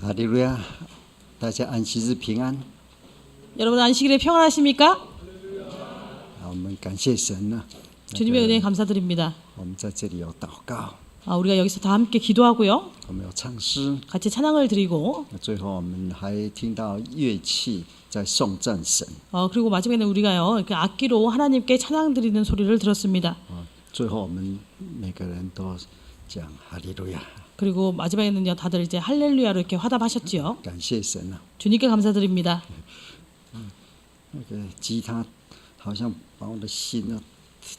哈利路亚！大家安息日平安。 여러분 안식일에 평안하십니까? 我们感谢神呢。 주님의 은혜에 감사드립니다. 我们在这里有祷告， 우리가 여기서 다 함께 기도하고요. 我们有唱诗， 같이 찬양을 드리고 最后我们还听到乐器在颂赞神。 그리고 마지막에는 우리가요 이렇게 악기로 하나님께 찬양 드리는 소리를 들었습니다. 最后我们每个人都讲哈利路亚， 그리고 마지막에는요 다들 이제 할렐루야로 이렇게 화답하셨지요. 感谢神啊！ 주님께 감사드립니다. 那个吉他好像把我的心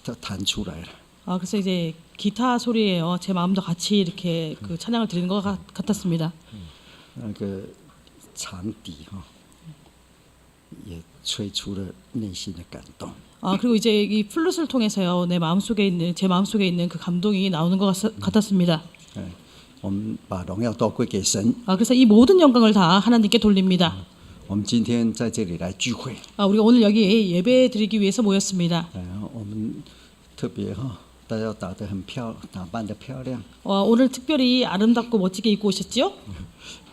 都弹出来了。 그래서 이제 기타 소리예요. 제 마음도 같이 이렇게 그 찬양을 드리는 것 같았습니다. 那个长笛也吹出了内心的感动。 그리고 이제 이 플룻을 통해서요 제 마음속에 있는 그 감동이 나오는 것 같았습니다. 我们把荣耀都归给神。 그래서 이 모든 영광을 다 하나님께 돌립니다. 我们今天在这里来聚会， 우리가 오늘 여기 예배 드리기 위해서 모였습니다. 我们特别大家打扮得漂亮， 오늘 특별히 아름답고 멋지게 입고 오셨지요?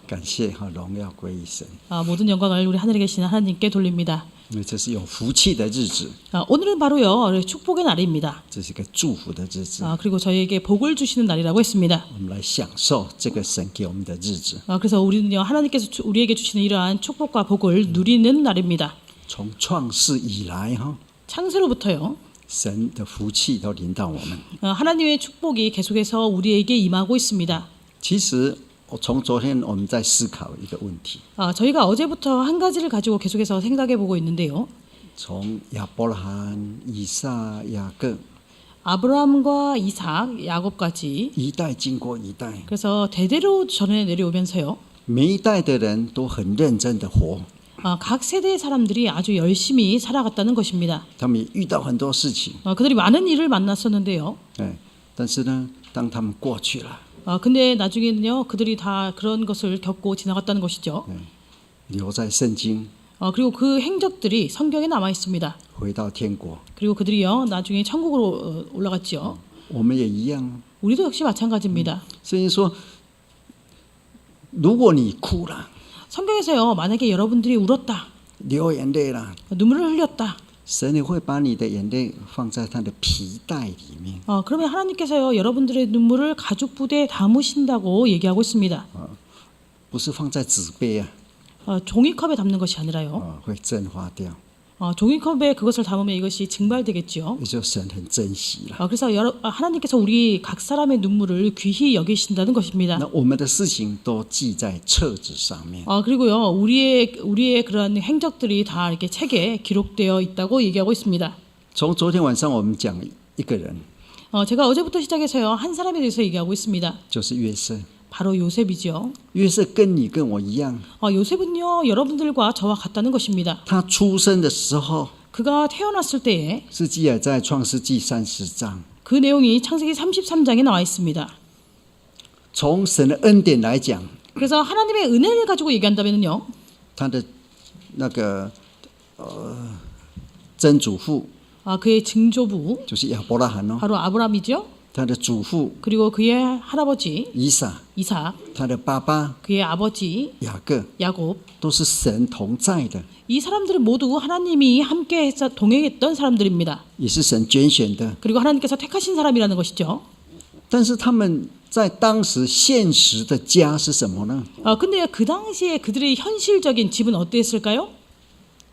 感谢荣耀归于神， 모든 영광을 우리 하늘에 계시는 하나님께 돌립니다. 因为这是有福气的日子， 오늘은 바로요 축복의 날입니다. 这是一个祝福的日子。 그리고 저희에게 복을 주시는 날이라고 했습니다. 我们来享受这个神给我们的日子。 그래서 우리는요 하나님께서 우리에게 주시는 이러한 축복과 복을 누리는 날입니다. 从创世以来창세로부터요 神的福气都临到我们。 하나님의 축복이 계속해서 우리에게 임하고 있습니다. 其实从昨天我们在思考一个问题， 저희가 어제부터 한 가지를 가지고 계속해서 생각해 보고 있는데요. 从亚伯拉罕、以撒、雅各 아브라함과 이삭, 야곱까지 一代经过一代， 그래서 대대로 전해 내려오면서요. 每一代的人都很认真的活， 각 세대의 사람들이 아주 열심히 살아갔다는 것입니다. 他们也遇到很多事情， 그들이 많은 일을 만났었는데요. 但是呢，当他们过去了， 근데 나중에는요 그들이 다 그런 것을 겪고 지나갔다는 것이죠. 留在圣经， 그리고 그 행적들이 성경에 남아 있습니다. 回到天国， 그리고 그들이요 나중에 천국으로 올라갔죠. 我们也一样。 우리도 역시 마찬가지입니다. 圣经说，如果你哭了、 성경에서요 만약에 여러분들이 울었다, 流眼泪了， 눈물을 흘렸다, 神也会把你的眼泪放在他的皮带里面。 그러면 하나님께서요 여러분들의 눈물을 가죽 부대에 담으신다고 얘기하고 있습니다. 不是放在纸杯종이컵에 담는 것이 아니라요. 会蒸发掉。 종이컵에 그것을 담으면 이것이 증발되겠죠. 也就神很珍惜了。 그래서 하나님께서 우리 각 사람의 눈물을 귀히 여기신다는 것입니다. 那我们的事情都记在册子上面。 그리고요 우리의 그런 행적들이 다 이렇게 책에 기록되어 있다고 얘기하고 있습니다. 从昨天晚上我们讲一个人， 제가 어제부터 시작해서요 한 사람에 대해서 얘기하고 있습니다. 就是约瑟。 바로 요셉이죠. 约瑟跟你跟我一样， 요셉은요 여러분들과 저와 같다는 것입니다. 他出生的时候 그가 태어났을 때에 是记载在创世纪30장。 그 내용이 창세기 33장에 나와 있습니다. 从神的恩典来讲， 그래서 하나님의 은혜를 가지고 얘기한다면요, 他的那个曾祖父 그의 증조부 就是亚伯拉罕哦， 바로 아브라함이죠. 他的祖父 그리고 그의 할아버지 以撒， 이삭, 他的爸爸 그의 아버지 雅各， 야곱. 都是神同在的， 이 사람들은 모두 하나님이 함께해서 동행했던 사람들입니다. 也是神拣选的。 그리고 하나님께서 택하신 사람이라는 것이죠. 但是他们在当时现实的家是什么呢？ 근데 그 당시에 그들의 현실적인 집은 어땠을까요?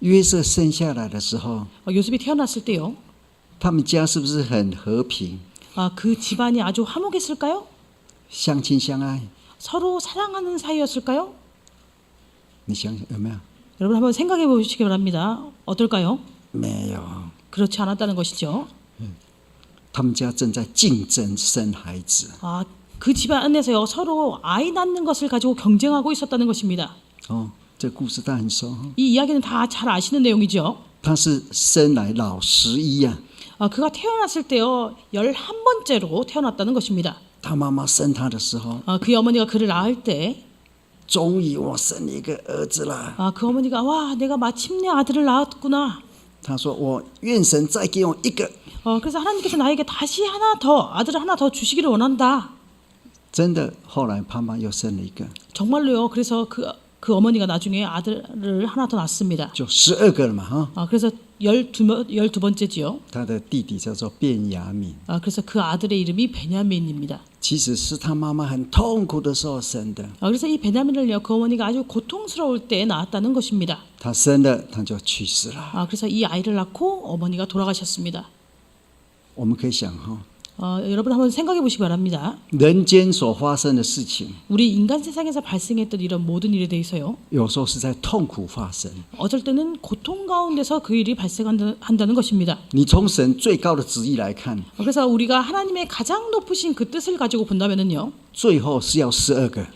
约瑟生下来的时候， 요셉이 태어났을 때요. 他们家是不是很和平， 그 집안이 아주 화목했을까요? 相亲相爱？ 서로 사랑하는 사이였을까요? 你想想有没有？ 여러분 한번 생각해 보시기 바랍니다. 어떨까요? 没有， 그렇지 않았다는 것이죠. 他们家正在竞争生孩子。 그 집안 안에서요 서로 아이 낳는 것을 가지고 경쟁하고 있었다는 것입니다. 这故事大家很熟。 이 이야기는 다 잘 아시는 내용이죠. 他是生来老11啊， 그가 태어났을 때요 11번째로 태어났다는 것입니다. 他妈妈生他的时候， 그의 어머니가 그를 낳을 때 终于我生了一个儿子了。 그 어머니가 와 내가 마침내 아들을 낳았구나. 他说我愿神再给我一个。 그래서 하나님께서 나에게 다시 아들을 하나 더 주시기를 원한다. 真的，后来妈妈又生了一个。 정말로요. 그래서 그 어머니가 나중에 아들을 하나 더 낳습니다. 就12个了嘛哈。 그래서 12번째지요. 他的弟弟叫做便雅悯， 그래서 그 아들의 이름이 베냐민입니다. 其实是他妈妈很痛苦的时候生的。 그래서 이 베냐민을요, 그 어머니가 아주 고통스러울 때 낳았다는 것입니다. 他生了，他就去世了。 그래서 이 아이를 낳고 어머니가 돌아가셨습니다. 我们可以想哈， 여러분 한번 생각해 보시기 바랍니다. 人间所发生的事情， 우리 인간 세상에서 발생했던 이런 모든 일에 대해서요, 有时候是在痛苦发生。 어쩔 때는 고통 가운데서 그 일이 발생한다는 것입니다. 你从神最高的旨意来看， 그래서 우리가 하나님의 가장 높으신 그 뜻을 가지고 본다면은요, 最后是要12个，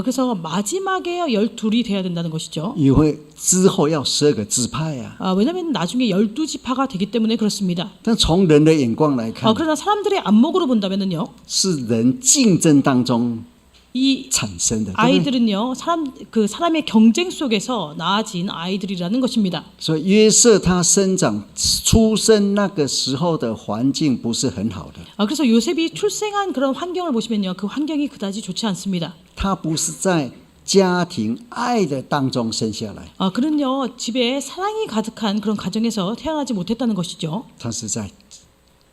그래서 마지막에 12이 돼야 된다는 것이죠. 因为之后要12个支派啊。 왜냐하면 나중에 12지파가 되기 때문에 그렇습니다. 但从人的眼光来看， 그러나 사람들의 안목으로 본다면은요, 是人竞争当中 이 产生的，对不对？ 아이들은요, 사람의 경쟁 속에서 낳아진 아이들이라는 것입니다. 所以约瑟他出生那个时候的环境不是很好的， 그래서 요셉이 출생한 그런 환경을 보시면요, 그 환경이 그다지 좋지 않습니다. 他不是在家庭爱的当中生下来， 그는요, 집에 사랑이 가득한 그런 가정에서 태어나지 못했다는 것이죠. 他是在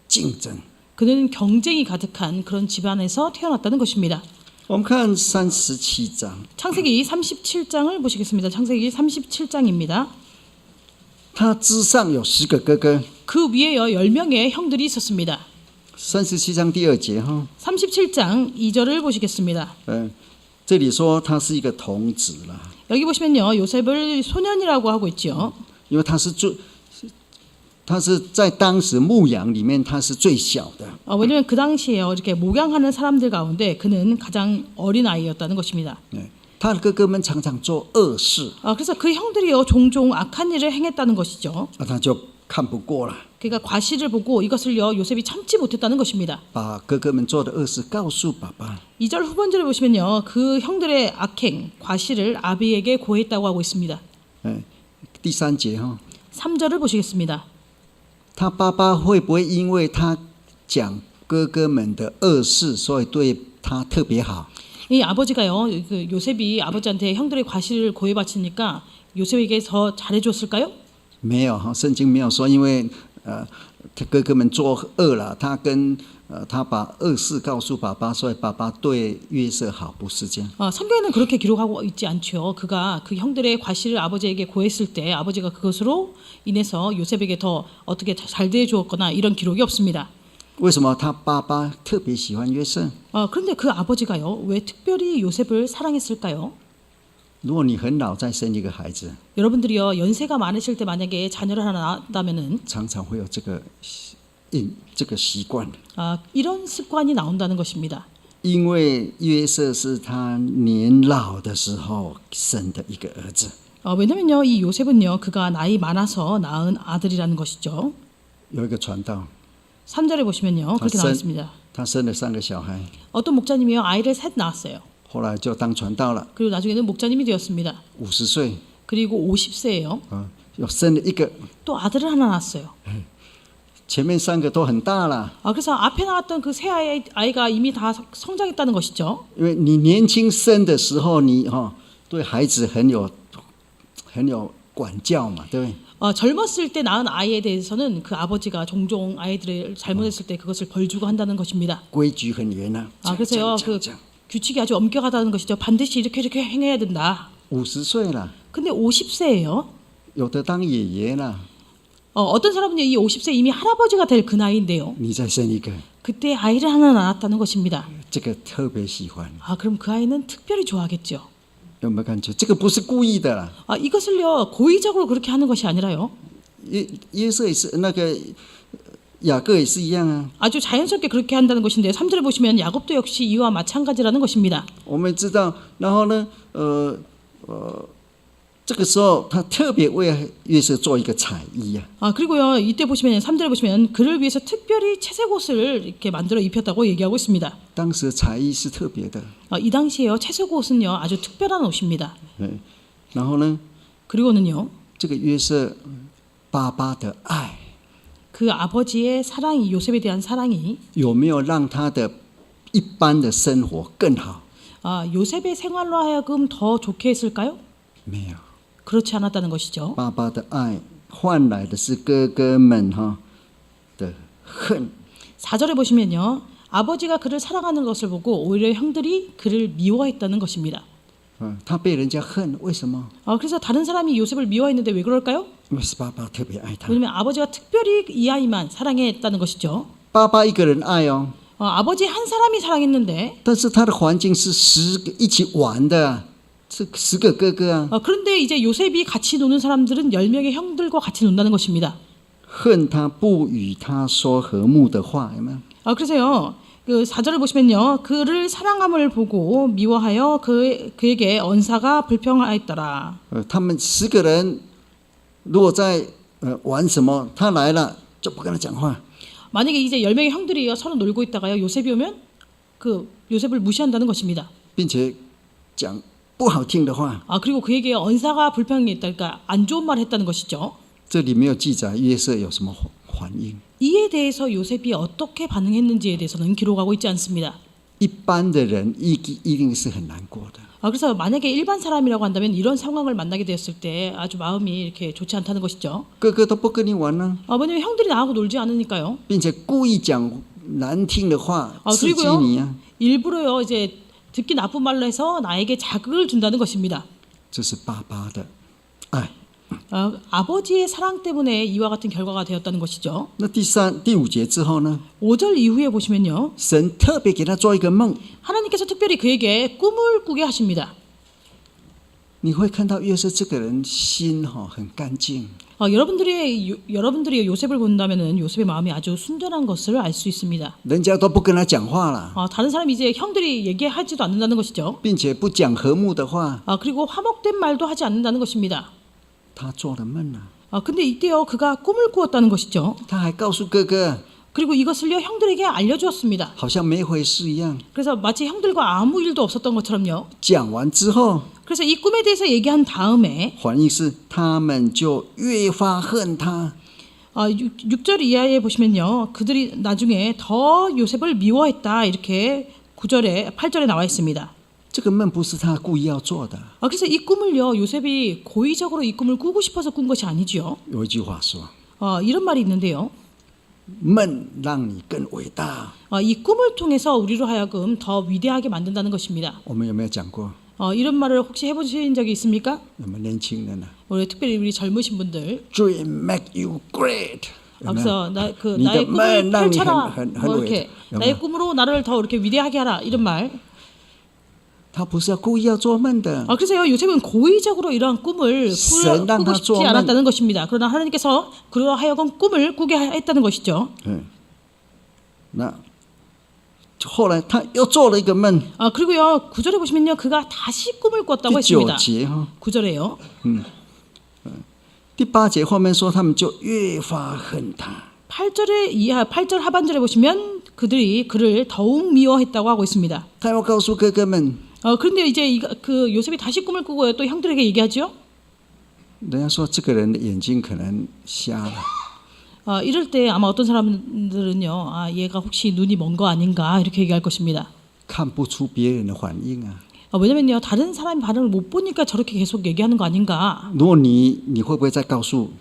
竞争。 그는 경쟁이 가득한 그런 집안에서 태어났다는 것입니다. 我们看37章， 창세기 37장을 보시겠습니다. 창세기 37장입니다. 他之上有10个哥哥。 그 위에요, 10명의 형들이 있었습니다. 37章第2节哈， 37장 2절을 보시겠습니다. 这里说他是一个童子啦， 여기 보시면요, 요셉을 소년이라고 하고 있죠. 因为他是在当时牧羊里面他是最小的。 왜냐하면 그 당시에요, 이렇게 목양하는 사람들 가운데 그는 가장 어린 아이였다는 것입니다. 他的哥哥们常常做恶事， 그래서 그 형들이요, 종종 악한 일을 행했다는 것이죠. 他就看不过了， 그러니까 과실을 보고 이것을요, 요셉이 참지 못했다는 것입니다. 把哥哥们做的恶事告诉爸爸。 2절 후반절을 보시면요, 그 형들의 악행, 과실을 아비에게 고했다고 하고 있습니다. 第3节哈， 3절을 보시겠습니다. 他爸爸会不会因为他讲哥哥们的恶事，所以对他特别好？ 이 아버지가요, 그 요셉이 아버지한테 형들의 과실을 고해바치니까 요셉에게 더 잘해줬을까요? 没有哈，圣经没有说，因为他哥哥们作恶了，他把恶事告诉爸爸，所以爸爸对约瑟好，不是这样。 성경에는 그렇게 기록하고 있지 않죠. 그가 그 형들의 과실을 아버지에게 고했을 때 아버지가 그것으로 인해서 요셉에게 더 어떻게 잘 대해주었거나 이런 기록이 없습니다. 为什么他爸爸特别喜欢约瑟？ 그런데 그 아버지가요, 왜 특별히 요셉을 사랑했을까요? 如果你很老再生一个孩子， 여러분들이요, 연세가 많으실 때 만약에 자녀를 하나 낳았다면은 常常会有这个习惯。 이런 습관이 나온다는 것입니다. 因为约瑟是他年老的时候生的一个儿子。 왜냐면요, 이 요셉은요, 그가 나이 많아서 낳은 아들이라는 것이죠. 有一个传道， 3절에 보시면요, 그렇게 나와 있습니다. 他生了3个小孩， 어떤 목자님이요, 아이를 셋 낳았어요. 后来就当传道了， 그리고 나중에는 목자님이 되었습니다. 50岁， 그리고 50세예요. 又生了一个， 또 아들을 하나 낳았어요. 前面3个都很大了。 그래서 앞에 나왔던 그 세 아이가 이미 다 성장했다는 것이죠. 因为你年轻生的时候，你对孩子很有管教嘛，对不对？ 젊었을 때 낳은 아이에 대해서는 그 아버지가 종종 아이들을 잘못했을 때 그것을 벌주고 한다는 것입니다. 规矩很严啊。 그래서요, 그 규칙이 아주 엄격하다는 것이죠. 반드시 이렇게 행해야 된다. 50岁了， 근데 50세예요. 有的当爷爷了， 어떤 사람은 이 50세 이미 할아버지가 될 그 나이인데요. 你再生一个， 그때 아이를 하나 낳았다는 것입니다. 这个特别喜欢。 그럼 그 아이는 특별히 좋아하겠죠. 有没有感觉？这个不是故意的啦。 이것을요, 고의적으로 그렇게 하는 것이 아니라요. 约瑟也是，那个雅各也是一样啊。 아주 자연스럽게 그렇게 한다는 것인데 3절에 보시면 야곱도 역시 이와 마찬가지라는 것입니다. 我们知道，然后呢，这个时候他特别为约瑟做一个彩衣啊。 그리고요, 이때 보시면 3절에 보시면 그를 위해서 특별히 채색 옷을 이렇게 만들어 입혔다고 얘기하고 있습니다. 当时的彩衣是特别的。 이 당시에요, 채색 옷은요, 아주 특별한 옷입니다. 然后呢， 그리고는요, 这个约瑟爸爸的爱 그 아버지의 사랑이, 요셉에 대한 사랑이 有没有让他的一般的生活更好？ 요셉의 생활로 하여금 더 좋게 했을까요? 没有， 그렇지 않았다는 것이죠. 爸爸的爱换来的是哥哥们的恨。 4절에 보시면요. 아버지가 그를 사랑하는 것을 보고 오히려 형들이 그를 미워했다는 것입니다. 他被人家恨，为什么？ 그래서 다른 사람이 요셉을 미워했는데 왜 그럴까요? 因为是爸爸特别爱他。 왜냐하면 아버지가 특별히 이 아이만 사랑했다는 것이죠. 爸爸一个人爱哦， 아버지 한 사람이 사랑했는데 但是他的环境是10个一起玩的，是10个哥哥啊， 그런데 이제 요셉이 같이 노는 사람들은 10명의 형들과 같이 논다는 것입니다. 恨他不与他说和睦的话，有没有？ 그래서요. 그 4절을 보시면요. 그를 사랑함을 보고 미워하여 그에게 언사가 불평하였더라. 他们10个人如果在玩什么，他来了就不跟他讲话。 만약에 이제 10명의 형들이요. 서로 놀고 있다가요. 요셉이 오면 그 요셉을 무시한다는 것입니다. 并且讲不好听的话。 그리고 그에게 언사가 불평했다. 그러니까 안 좋은 말을 했다는 것이죠. 这里没有记载约瑟有什么反应。 이에 대해서 요셉이 어떻게 반응했는지에 대해서는 기록하고 있지 않습니다. 一般的人一定是很难过的。 그래서 만약에 일반 사람이라고 한다면 이런 상황을 만나게 되었을 때 아주 마음이 이렇게 좋지 않다는 것이죠. 哥哥都不跟你玩呢， 왜냐면 형들이 나하고 놀지 않으니까요. 并且故意讲难听的话刺激你啊， 일부러요 이제 듣기 나쁜 말로 해서 나에게 자극을 준다는 것입니다. 这是爸爸的爱。 아버지의 사랑 때문에 이와 같은 결과가 되었다는 것이죠. 那第5节之后呢？ 5절 이후에 보시면요. 神特别给他做一个梦， 하나님께서 특별히 그에게 꿈을 꾸게 하십니다. 你会看到约瑟这个人心很干净， 여러분들이 요셉을 본다면은 요셉의 마음이 아주 순전한 것을 알 수 있습니다. 人家都不跟他讲话了， 다른 사람이 이제 형들이 얘기하지도 않는다는 것이죠. 并且不讲和睦的话， 그리고 화목된 말도 하지 않는다는 것입니다. 他做了梦了。 근데 이때요 그가 꿈을 꾸었다는 것이죠. 他还告诉哥哥， 그리고 이것을요 형들에게 알려주었습니다. 好像没回事一样。 그래서 마치 형들과 아무 일도 없었던 것처럼요. 讲完之后， 그래서 이 꿈에 대해서 얘기한 다음에 反应是他们就越发恨他。 6절 이하에 보시면요. 그들이 나중에 더 요셉을 미워했다 이렇게 9절에 8절에 나와 있습니다. 这个梦不是他故意要做的。 그래서 이 꿈을요 요셉이 고의적으로 이 꿈을 꾸고 싶어서 꾼 것이 아니지요. 有一句话说， 이런 말이 있는데요. 梦让你更伟大。 이 꿈을 통해서 우리로 하여금 더 위대하게 만든다는 것입니다. 我们有没有讲过？ 이런 말을 혹시 해보신 적이 있습니까? 我们年轻人啊 특별히 우리 젊으신 분들.，Dream make you great。 그래서 나의 네 꿈을梦让你 펼쳐라. 很 뭐 伟 이렇게 大。 나의 꿈으로 나를 더 이렇게 위대하게 하라 이런 말. 他不是要故意要做梦的。 그래서요 요셉은 고의적으로 이러한 꿈을 꾸고 싶지 않았다는 것입니다. 그러나 하나님께서 그로 하여금 꿈을 꾸게 했다는 것이죠. 那后来他又做了一个梦。 그리고요 9절에 보시면요 그가 다시 꿈을 꿨다고 第9 했습니다. 节 9절에요. 第8节后面说他们就越发恨他。 8절 하반절에 보시면 그들이 그를 더욱 미워했다고 하고 있습니다. 他要告诉哥哥们， 그런데 이제 그 요셉이 다시 꿈을 꾸고요 또 형들에게 얘기하죠. 人家说这个人的眼睛可能瞎了。 이럴 때 아마 어떤 사람들은요, 얘가 혹시 눈이 먼 거 아닌가 이렇게 얘기할 것입니다. 看不出别人的反应啊。 왜냐면요 다른 사람이 반응을 못 보니까 저렇게 계속 얘기하는 거 아닌가. 如果你会不会再告诉？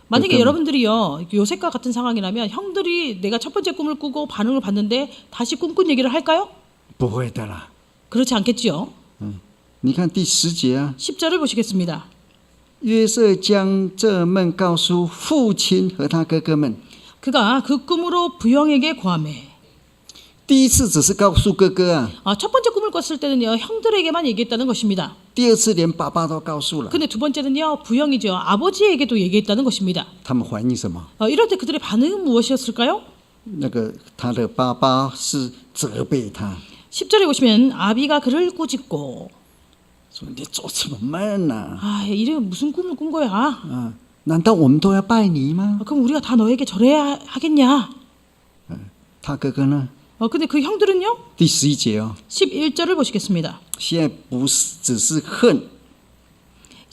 만약에 여러분들이요 요셉과 같은 상황이라면 형들이 내가 첫 번째 꿈을 꾸고 반응을 봤는데 다시 꿈꾼 얘기를 할까요? 不会的啦。 그렇지 않겠지요. 你看第10节啊， 10절을 보시겠습니다. 约瑟将这梦告诉父亲和他哥哥们。 그가 그 꿈으로 부형에게 고하매. 第一次只是告诉哥哥啊， 첫 번째 꿈을 꿨을 때는요 형들에게만 얘기했다는 것입니다. 第二次连爸爸都告诉了。 근데 두 번째는요 부형이죠 아버지에게도 얘기했다는 것입니다. 他们反应什么？ 이럴 때 그들의 반응은 무엇이었을까요? 那个他的爸爸是责备他， 10절에 보시면 아비가 그를 꾸짖고 说你做什么梦啊？ 이래 무슨 꿈을 꾼 거야? 难道我们都要拜你吗？ 그럼 우리가 다 너에게 절해야 하겠냐? 他哥哥呢？ 근데 그 형들은요? 第11节哦， 11절을 보시겠습니다. 现在不是只是恨，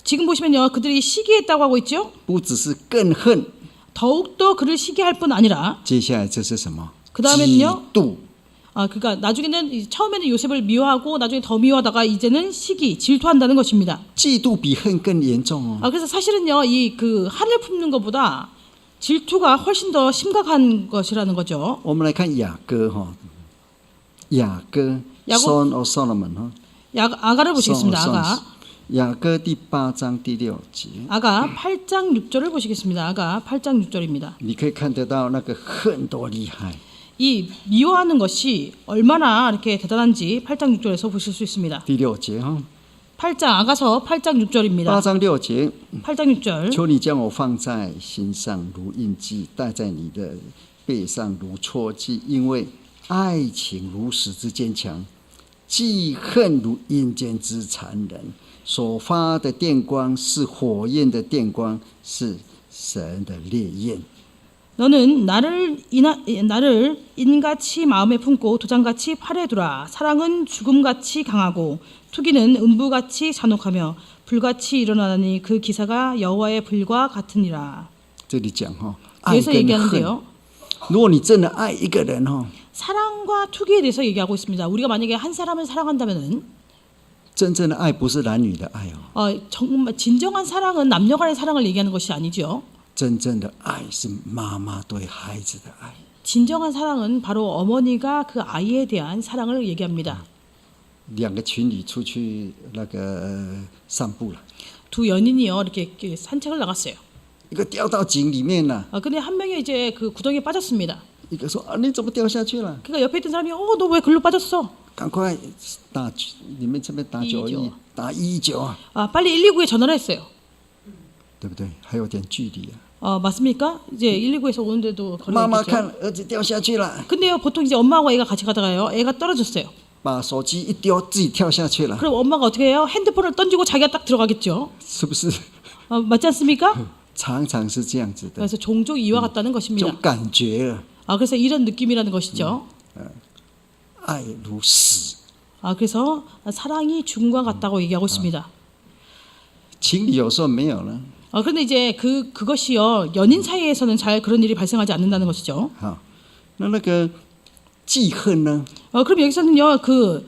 지금 보시면요 그들이 시기했다고 하고 있죠. 不只是更恨， 더욱더 그를 시기할 뿐 아니라 接下来这是什么？ 그다음에는요 嫉妒。 그러니까 나중에는 처음에는 요셉을 미워하고 나중에 더 미워하다가 이제는 시기, 질투한다는 것입니다. 嫉妒比恨更严重哦。 그래서 사실은요, 이 그 한을 품는 것보다 질투가 훨씬 더 심각한 것이라는 거죠. 我们来看雅歌哈，雅歌 Song of Solomon 哈， 아가를 보시겠습니다. 아가. 雅歌第8章第6节， 아가 8장 6절을 보시겠습니다. 아가 8장 6절입니다. 你可以看得到那个恨多厉害。 이 미워하는 것이 얼마나 이렇게 대단한지 8장 6절에서 보실 수 있습니다. 第6节哈， 8장 아가서 8장 6절입니다. 8章6节， 8장 6절. 求你将我放在心上如印记，戴在你的背上如戳记，因为爱情如石之坚强，记恨如阴间之残忍。所发的电光是火焰的电光，是神的烈焰。 너는 나를 인같이 마음에 품고 도장같이 팔에 두라. 사랑은 죽음같이 강하고 투기는 음부같이 잔혹하며 불같이 일어나니 그 기사가 여호와의 불과 같으니라. 这里讲哈，爱 여기서 跟恨。 얘기하는데요. 如果你真的爱一个人哈， 사랑과 투기에 대해서 얘기하고 있습니다. 우리가 만약에 한 사람을 사랑한다면은 真正的爱不是男女的爱哦， 정말 진정한 사랑은 남녀간의 사랑을 얘기하는 것이 아니죠. 真正的爱是妈妈对孩子的爱。 진정한 사랑은 바로 어머니가 그 아이에 대한 사랑을 얘기합니다. 两个情侣出去那个散步了， 두 연인이요 이렇게 산책을 나갔어요. 一个掉到井里面了， 근데 한 명이 이제 그 구덩이에 빠졌습니다. 一个说啊你怎么掉下去了？ 그러니까 옆에 있던 사람이 너 왜 글로 빠졌어? 赶快打你们这边打911，打119啊， 빨리 119에 전화를 했어요. 对不对？还有点距离啊。 맞습니까? 이제 119에서 오는데도 妈妈 걸려 看 있겠죠. 儿子掉下去了， 근데요 보통 이제 엄마하고 애가 같이 가다가요 애가 떨어졌어요. 把手机一丢，自己跳下去了， 그럼 엄마가 어떻게 해요? 핸드폰을 던지고 자기가 딱 들어가겠죠. 是不是？ 맞지 않습니까? 常常是这样子的， 그래서 종종 이와 같다는 这 것입니다. 种感觉그래서 이런 느낌이라는 것이죠. 爱如死。 그래서 사랑이 죽음과 같다고 얘기하고 있습니다. 情侣有时候没有了， 그런데 이제 그것이요 연인 사이에서는 잘 그런 일이 발생하지 않는다는 것이죠. 好，那个记恨呢？ 그럼 여기서는요 그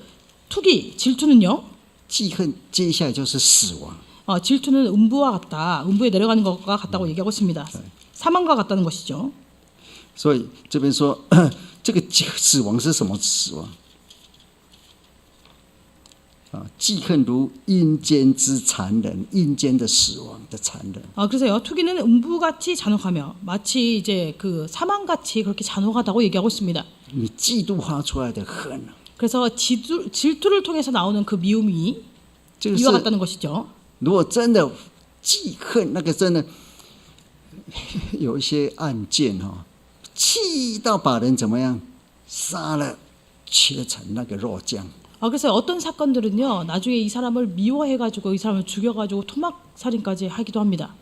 투기 질투는요 记恨接下来就是死亡。 질투는 음부와 같다. 음부에 내려가는 것과 같다고 얘기하고 있습니다. 사망과 같다는 것이죠. 所以这边说这个死亡是什么死亡？记恨如阴间之残忍，阴间的死亡的残忍。 그래서요 투기는 음부같이 잔혹하며 마치 이제 그 사망같이 그렇게 잔혹하다고 얘기하고 있습니다. 你嫉妒发出来的恨， 그래서 질투를 통해서 나오는 그 미움이 这个 이와 是 같다는 것이죠. 如果真的记恨，那个真的有一些案件气到把人怎么样杀了，切成那个肉酱。 그래서 어떤 사건들은요 나중에 이 사람을 미워해가지고 이 사람을 죽여가지고 토막 살인까지 하기도 합니다.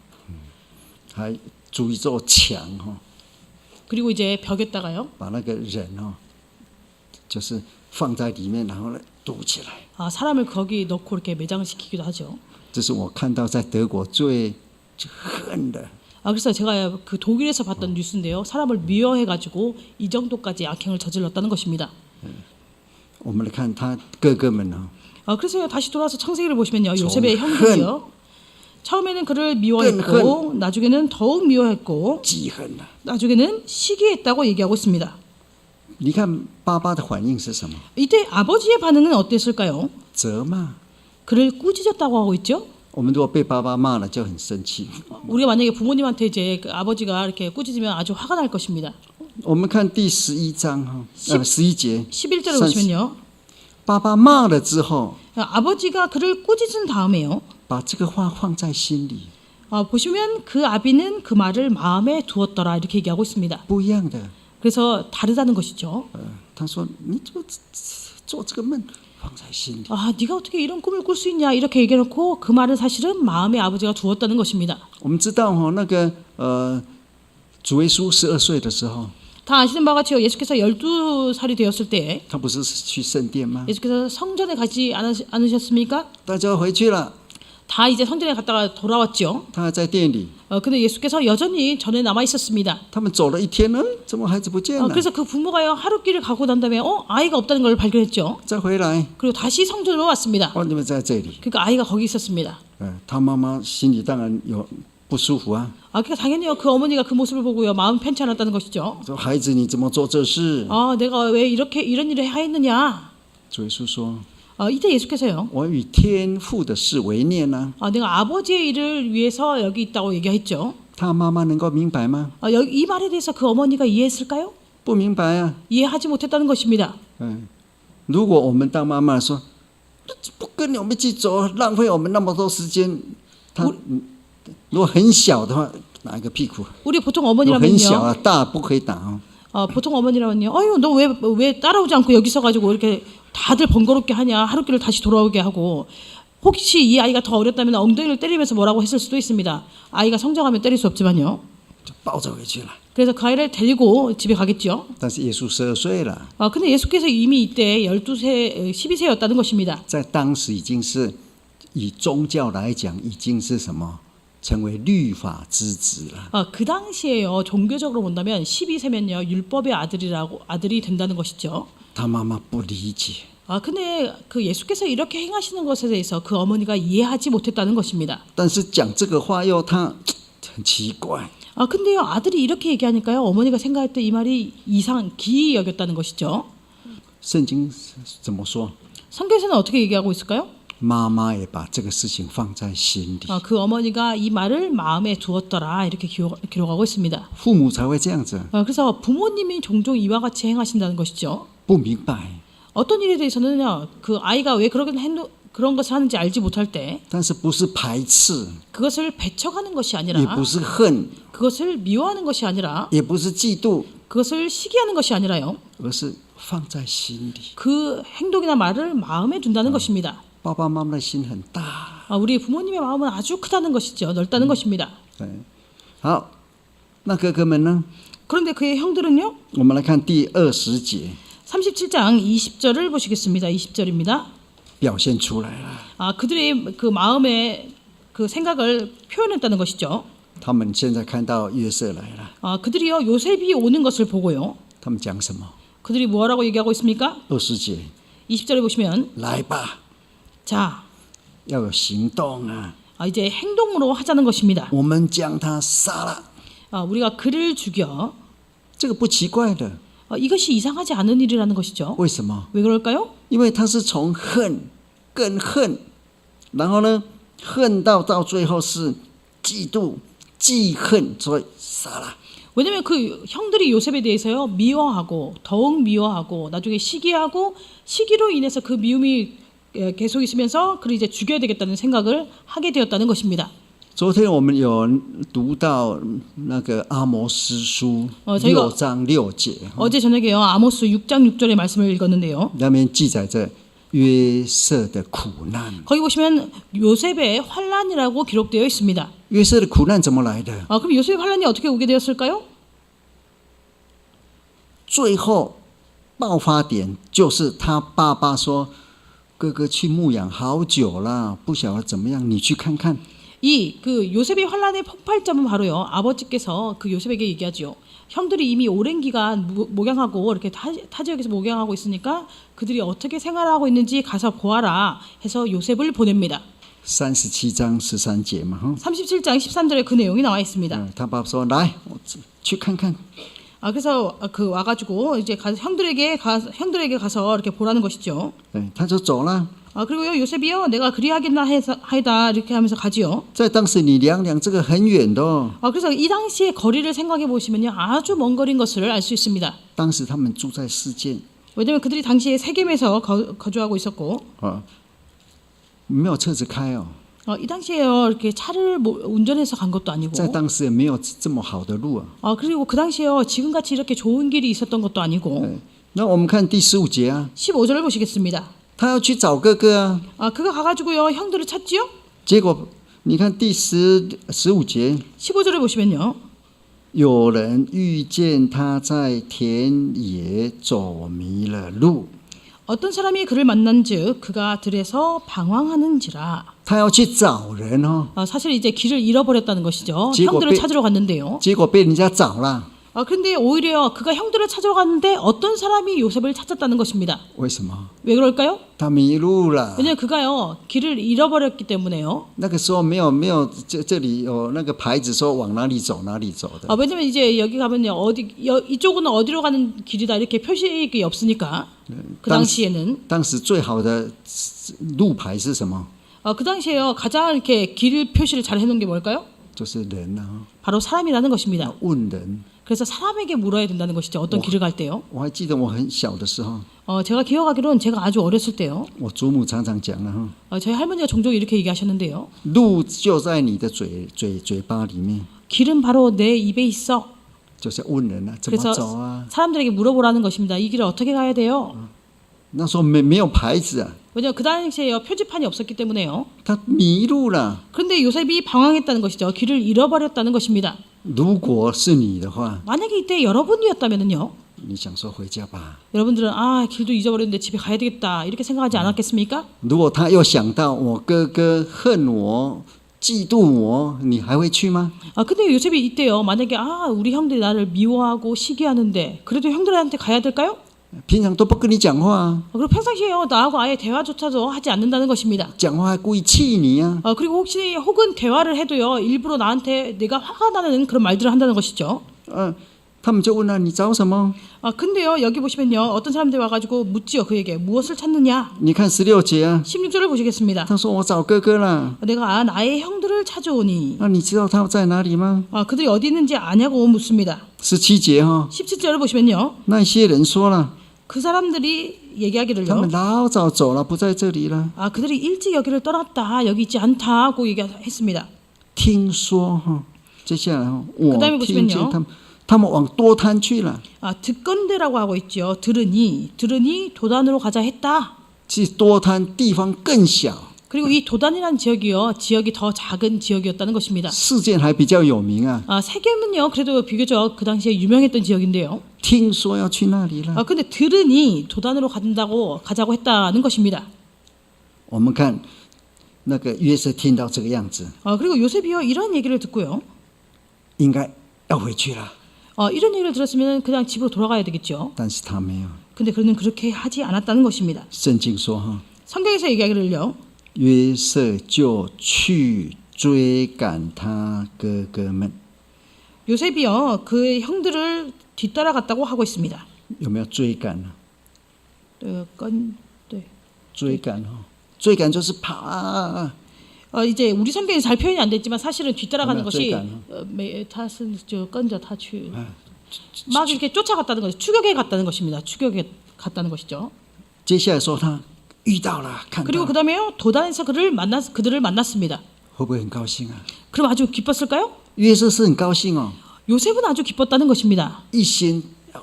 还筑一座墙 그리고 이제 벽에다가요 把那个人就是放在里面，然后呢堵起来。 사람을 거기 넣고 이렇게 매장시키기도 하죠. 这是我看到在德国最恨的。 그래서 제가 그 독일에서 봤던 뉴스인데요. 사람을 미워해가지고 이 정도까지 악행을 저질렀다는 것입니다. 我们来看他哥哥们 그래서 다시 돌아와서 창세기를 보시면요. 요셉의 형들이요. 처음에는 그를 미워했고 나중에는 더욱 미워했고 记恨了。 나중에는 시기했다고 얘기하고 있습니다. 你看爸爸的反应是什么？ 이때 아버지의 반응은 어땠을까요? 责骂。 그를 꾸짖었다고 하고 있죠. 我们如果被爸爸骂了，就很生气。 우리가 만약에 부모님한테 이제 그 아버지가 이렇게 꾸짖으면 아주 화가 날 것입니다. 我们看第11章11节， 11절을 보시면요. 爸爸骂了之后， 아버지가 그를 꾸짖은 다음에요. 把这个话放在心里， 보시면 그 아비는 그 말을 마음에 두었더라 이렇게 얘기하고 있습니다. 不一样的。 그래서 다르다는 것이죠. 他说：“你怎么做这个梦，放在心里。” 네가 어떻게 이런 꿈을 꿀 수 있냐 이렇게 얘기해놓고 그 말은 사실은 마음에 아버지가 두었다는 것입니다. 我们知道那个主耶稣12岁的时候， 다 아시는 바와 같이 예수께서 12살이 되었을 때 他不是去圣殿吗？ 예수께서 성전에 가지 않으셨습니까? 大家回去了， 다 이제 성전에 갔다가 돌아왔죠. 他还在店里， 근데 예수께서 여전히 전에 남아 있었습니다. 他们走了一天呢，怎么孩子不见了？ 그래서 그 부모가요 하루길을 가고 난 다음에 아이가 없다는 걸 발견했죠. 再回来， 그리고 다시 성전으로 왔습니다. 你们在这里。 그러니까 아이가 거기 있었습니다. 他妈妈心里当然有不舒服啊， 그러니까 당연히요 그 어머니가 그 모습을 보고요 마음 편치 않았다는 것이죠. 说孩子你怎么做这事？ 내가 왜 이런 일을 하였느냐. 主耶稣说， 이때 예수께서요. 我以天父的事为念啊。 내가 아버지의 일을 위해서 여기 있다고 얘기했죠. 他妈妈能够明白吗？ 이 말에 대해서 그 어머니가 이해했을까요? 不明白啊。 이해하지 못했다는 것입니다. 如果我们当妈妈说，不跟我们一起走，浪费我们那么多时间，他如果很小的话，打一个屁股； 우리 보통 如果很小 어머니라면요. 啊，大不可以打哦。 보통 어머니라면요. 너 왜 따라오지 않고 여기 있어가지고 이렇게 다들 번거롭게 하냐. 하루길을 다시 돌아오게 하고 혹시 이 아이가 더 어렸다면 엉덩이를 때리면서 뭐라고 했을 수도 있습니다. 아이가 성장하면 때릴 수 없지만요. 就抱着回去了。 그래서 그 아이를 데리고 집에 가겠죠. 但是耶稣12岁了， 근데 예수께서 이미 이때 12세였다는 것입니다. 在当时已经是以宗教来讲，已经是什么？成为律法之子了。 그 당시에요. 종교적으로 본다면 12세면요. 율법의 아들이 된다는 것이죠. 他妈妈不理解， 근데 그 예수께서 이렇게 행하시는 것에 대해서 그 어머니가 이해하지 못했다는 것입니다. 但是讲这个话又他很奇怪。 근데요. 아들이 이렇게 얘기하니까요. 어머니가 생각할 때 이 말이 기이 여겼다는 것이죠. 圣经怎么说？ 성경에서는 어떻게 얘기하고 있을까요? 妈妈也把这个事情放在心里， 그 어머니가 이 말을 마음에 두었더라 이렇게 기록하고 있습니다. 父母才会这样子， 그래서 부모님이 종종 이와 같이 행하신다는 것이죠. 不明白。 어떤 일에 대해서는요. 그 아이가 왜 그런 것을 하는지 알지 못할 때 但是不是排斥， 그것을 배척하는 것이 也 아니라 不是恨， 그것을 미워하는 것이 아니라 也不是嫉妒， 그것을 시기하는 것이 아니라요. 而是放在心里。 그 행동이나 말을 마음에 둔다는 것입니다. 爸爸妈妈的心很大。 우리 부모님의 마음은 아주 크다는 것이죠. 넓다는 것입니다. 对，好，那哥哥们呢？ 그런데 그의 형들은요. 我们来看第20节， 37장 20절을 보시겠습니다. 20절입니다. 表现出来了。 그들의 그 마음의 그 생각을 표현했다는 것이죠. 他们现在看到约瑟来了， 그들이요 요셉이 오는 것을 보고요. 他们讲什么？ 그들이 뭐라고 얘기하고 있습니까? 20节， 20절에 보시면 来吧， 자 要有行动啊！ 이제 행동으로 하자는 것입니다. 我们将他杀了， 우리가 그를 죽여 这个不奇怪的。 이것이 이상하지 않은 일이라는 것이죠. 为什么？ 왜 그럴까요? 因为他是从恨更恨，然后呢，恨到最后是嫉妒、记恨，所以杀了。 왜냐하면 그 형들이 요셉에 대해서요 미워하고 더욱 미워하고 나중에 시기하고 시기로 인해서 그 미움이 계속 있으면서 그를 이제 죽여야 되겠다는 생각을 하게 되었다는 것입니다. 昨天我们有读到那个阿摩司书6章6节， 어제 저녁에요 아모스 6장 6절의 말씀을 읽었는데요. 那边记载着约瑟的苦难。 거기 보시면 요셉의 환난이라고 기록되어 있습니다. 约瑟的苦难怎么来的？ 그럼 요셉의 환난이 어떻게 오게 되었을까요? 最后爆发点就是他爸爸说：“哥哥去牧养好久了，不晓得怎么样，你去看看。” 그 요셉의 환란의 폭발점은 바로요 아버지께서 그 요셉에게 얘기하죠. 형들이 이미 오랜 기간 목양하고 이렇게 타 지역에서 목양하고 있으니까 그들이 어떻게 생활하고 있는지 가서 보아라 해서 요셉을 보냅니다. 37장 13节嘛， 37장 13절에 그 내용이 나와 있습니다. 他爸爸说：“来，我去看看。” 그래서 그 와가지고 이제 형들에게 가서 이렇게 보라는 것이죠. 他就走了。 그리고요 요셉이요 내가 그리하겠나 하이다 이렇게 하면서 가지요. 在当时你量量这个很远的哦。 그래서 이 당시의 거리를 생각해 보시면요 아주 먼 거리인 것을 알 수 있습니다. 当时他们住在世界， 왜냐하면 그들이 당시에 세겜에서 거주하고 있었고, 没有车子开哦。 이 당시에요 이렇게 차를 운전해서 간 것도 아니고, 在当时也没有这么好的路啊。 그리고 그 당시에요 지금같이 이렇게 좋은 길이 있었던 것도 아니고. 那我们看第15节啊， 15절을 보시겠습니다. 他要去找哥哥啊， 그가 가가지고요 형들을 찾지요. 结果你看第15节， 15절을 보시면요. 有人遇见他在田野走迷了路。 어떤 사람이 그를 만난즉 그가 들에서 방황하는지라. 他要去找人哦， 사실 이제 길을 잃어버렸다는 것이죠. 지금 형들을 배- 찾으러 갔는데요. 结果被人家找了， 그런데 오히려 그가 형들을 찾으러 갔는데 어떤 사람이 요셉을 찾았다는 것입니다. 为什么？ 왜 그럴까요? 他迷路了。 왜냐면 그가요 길을 잃어버렸기 때문에요. 那个时候没有这里有那个牌子说往哪里走哪里走的， 왜냐면 이제 여기 가면요 이쪽은 어디로 가는 길이다 이렇게 표식이 없으니까 그 당시에는 当时最好的路牌是什么？ 그 당시에요 가장 이렇게 길 표시를 잘 해놓은 게 뭘까요? 就是人啊， 바로 사람이라는 것입니다. 问人。 그래서 사람에게 물어야 된다는 것이죠. 어떤 길을 갈 때요. 我还记得我很小的时候， 제가 기억하기로는 제가 아주 어렸을 때요. 我祖母常常讲了哈， 저희 할머니가 종종 이렇게 얘기하셨는데요. 路就在你的嘴巴里面， 길은 바로 내 입에 있어. 就是问人啊，怎么 그래서 走啊？ 사람들에게 물어보라는 것입니다. 이 길을 어떻게 가야 돼요? 那时候没有牌子啊， 왜냐면 그 당시에 표지판이 없었기 때문에요. 他迷路了。 그런데 요셉이 방황했다는 것이죠. 길을 잃어버렸다는 것입니다. 如果是你的话， 만약에 이때 여러분이었다면요. 你想说回家吧。 여러분들은 길도 잊어버렸는데 집에 가야 되겠다 이렇게 생각하지 않았겠습니까? 如果他又想到我哥哥恨我、嫉妒我，你还会去吗？ 근데 요셉이 이때요. 만약에 우리 형들이 나를 미워하고 시기하는데 그래도 형들한테 가야 될까요? 平常都不跟你讲话啊， 그리고 평상시에요. 나하고 아예 대화조차도 하지 않는다는 것입니다. 讲话还故意气你啊。 그리고 혹은 대화를 해도요. 일부러 나한테 내가 화가 나는 그런 말들을 한다는 것이죠. 他们就问他你找什么？ 근데요. 여기 보시면요. 어떤 사람들이 와가지고 묻지요. 그에게 무엇을 찾느냐? 你看16节啊， 16절을 보시겠습니다. 他说我找哥哥啦。 내가 나의 형들을 찾아오니 那你知道他在哪里吗？ 그들이 어디 있는지 아냐고 묻습니다. 17节哈， 17절을 보시면요. 那些人说了， 그 사람들이 他 얘기하기를요. 们老早走了，不在这里了。 그들이 일찍 여기를 떠났다. 여기 있지 않다고 얘기했습니다. 听说哈，接下来哈，我 그다음에 听见 보시면요. 他们往多滩去了。 듣건대라고 하고 있죠. 들으니 도단으로 가자 했다. 其实多滩地方更小， 그리고 이 도단이라는 지역이 더 작은 지역이었다는 것입니다. 事件还比较有名啊。 세겜은요 그래도 비교적 그 당시에 유명했던 지역인데요. 听说要去那里了。 근데 들으니 도단으로 가자고 했다는 것입니다. 我们看那个约瑟听到这个样子， 그리고 요셉이요 이런 얘기를 듣고요. 应该要回去了， 이런 얘기를 들었으면 그냥 집으로 돌아가야 되겠죠. 但是他没有。 근데 그는 그렇게 하지 않았다는 것입니다. 圣经说哈， 성경에서 얘기하기를요. 约瑟就去追赶他哥哥们。 요셉이요 그 형들을 뒤따라갔다고 하고 있습니다. 有没有追赶呢？ 네. 追赶哈，追赶就是跑啊， 이제 우리 성경에 잘 표현이 안 됐지만 사실은 뒤따라가는 것이 그러면 탓은 건져 타취 막 이렇게 쫓아갔다는 것이 추격해 갔다는 것입니다. 추격해 갔다는 것이죠. 接下来说他遇到了，看到 그리고 了， 그다음에요 도단에서 그들을 만났습니다. 会不会很高兴啊？ 그럼 아주 기뻤을까요? 约瑟是很高兴哦， 요셉은 아주 기뻤다는 것입니다. 一心要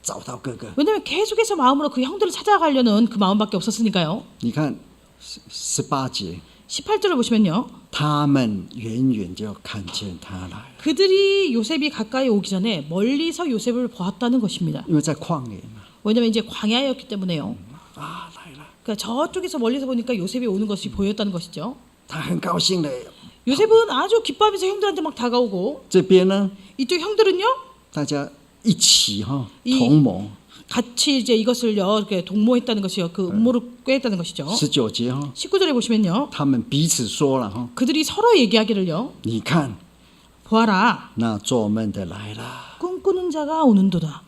找到哥哥。 왜냐하면 계속해서 마음으로 그 형들을 찾아가려는 그 마음밖에 없었으니까요. 你看18节， 18절을 보시면요. 他们远远就看见他来， 그들이 요셉이 가까이 오기 전에 멀리서 요셉을 보았다는 것입니다. 因为在旷野嘛。 왜냐하면 이제 광야였기 때문에요. 啊，来了， 그러니까 저쪽에서 멀리서 보니까 요셉이 오는 것이 보였다는 것이죠. 他很高兴的。 요셉은 아주 기뻐하면서 형들한테 막 다가오고 这边呢， 이쪽 형들은요 大家一起哈 이 同谋。 같이 이제 이것을요 이렇게 동모했다는 것이요 그 음모를 꾀했다는 것이죠. 19节哈， 19절에 보시면요 他们彼此说了哈， 그들이 서로 얘기하기를요 你看 보아라 那做梦的来了。 꿈꾸는 자가 오는도다.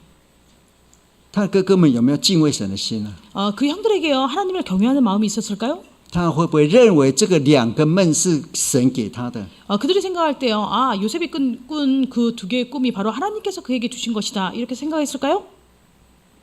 他的哥哥们有没有敬畏神的心呢？ 그 형들에게요 하나님을 경외하는 마음이 있었을까요? 他会不会认为这个两个梦是神给他的？ 그들이 생각할 때요 요셉이 꾼 그 두 개의 꿈이 바로 하나님께서 그에게 주신 것이다 이렇게 생각했을까요?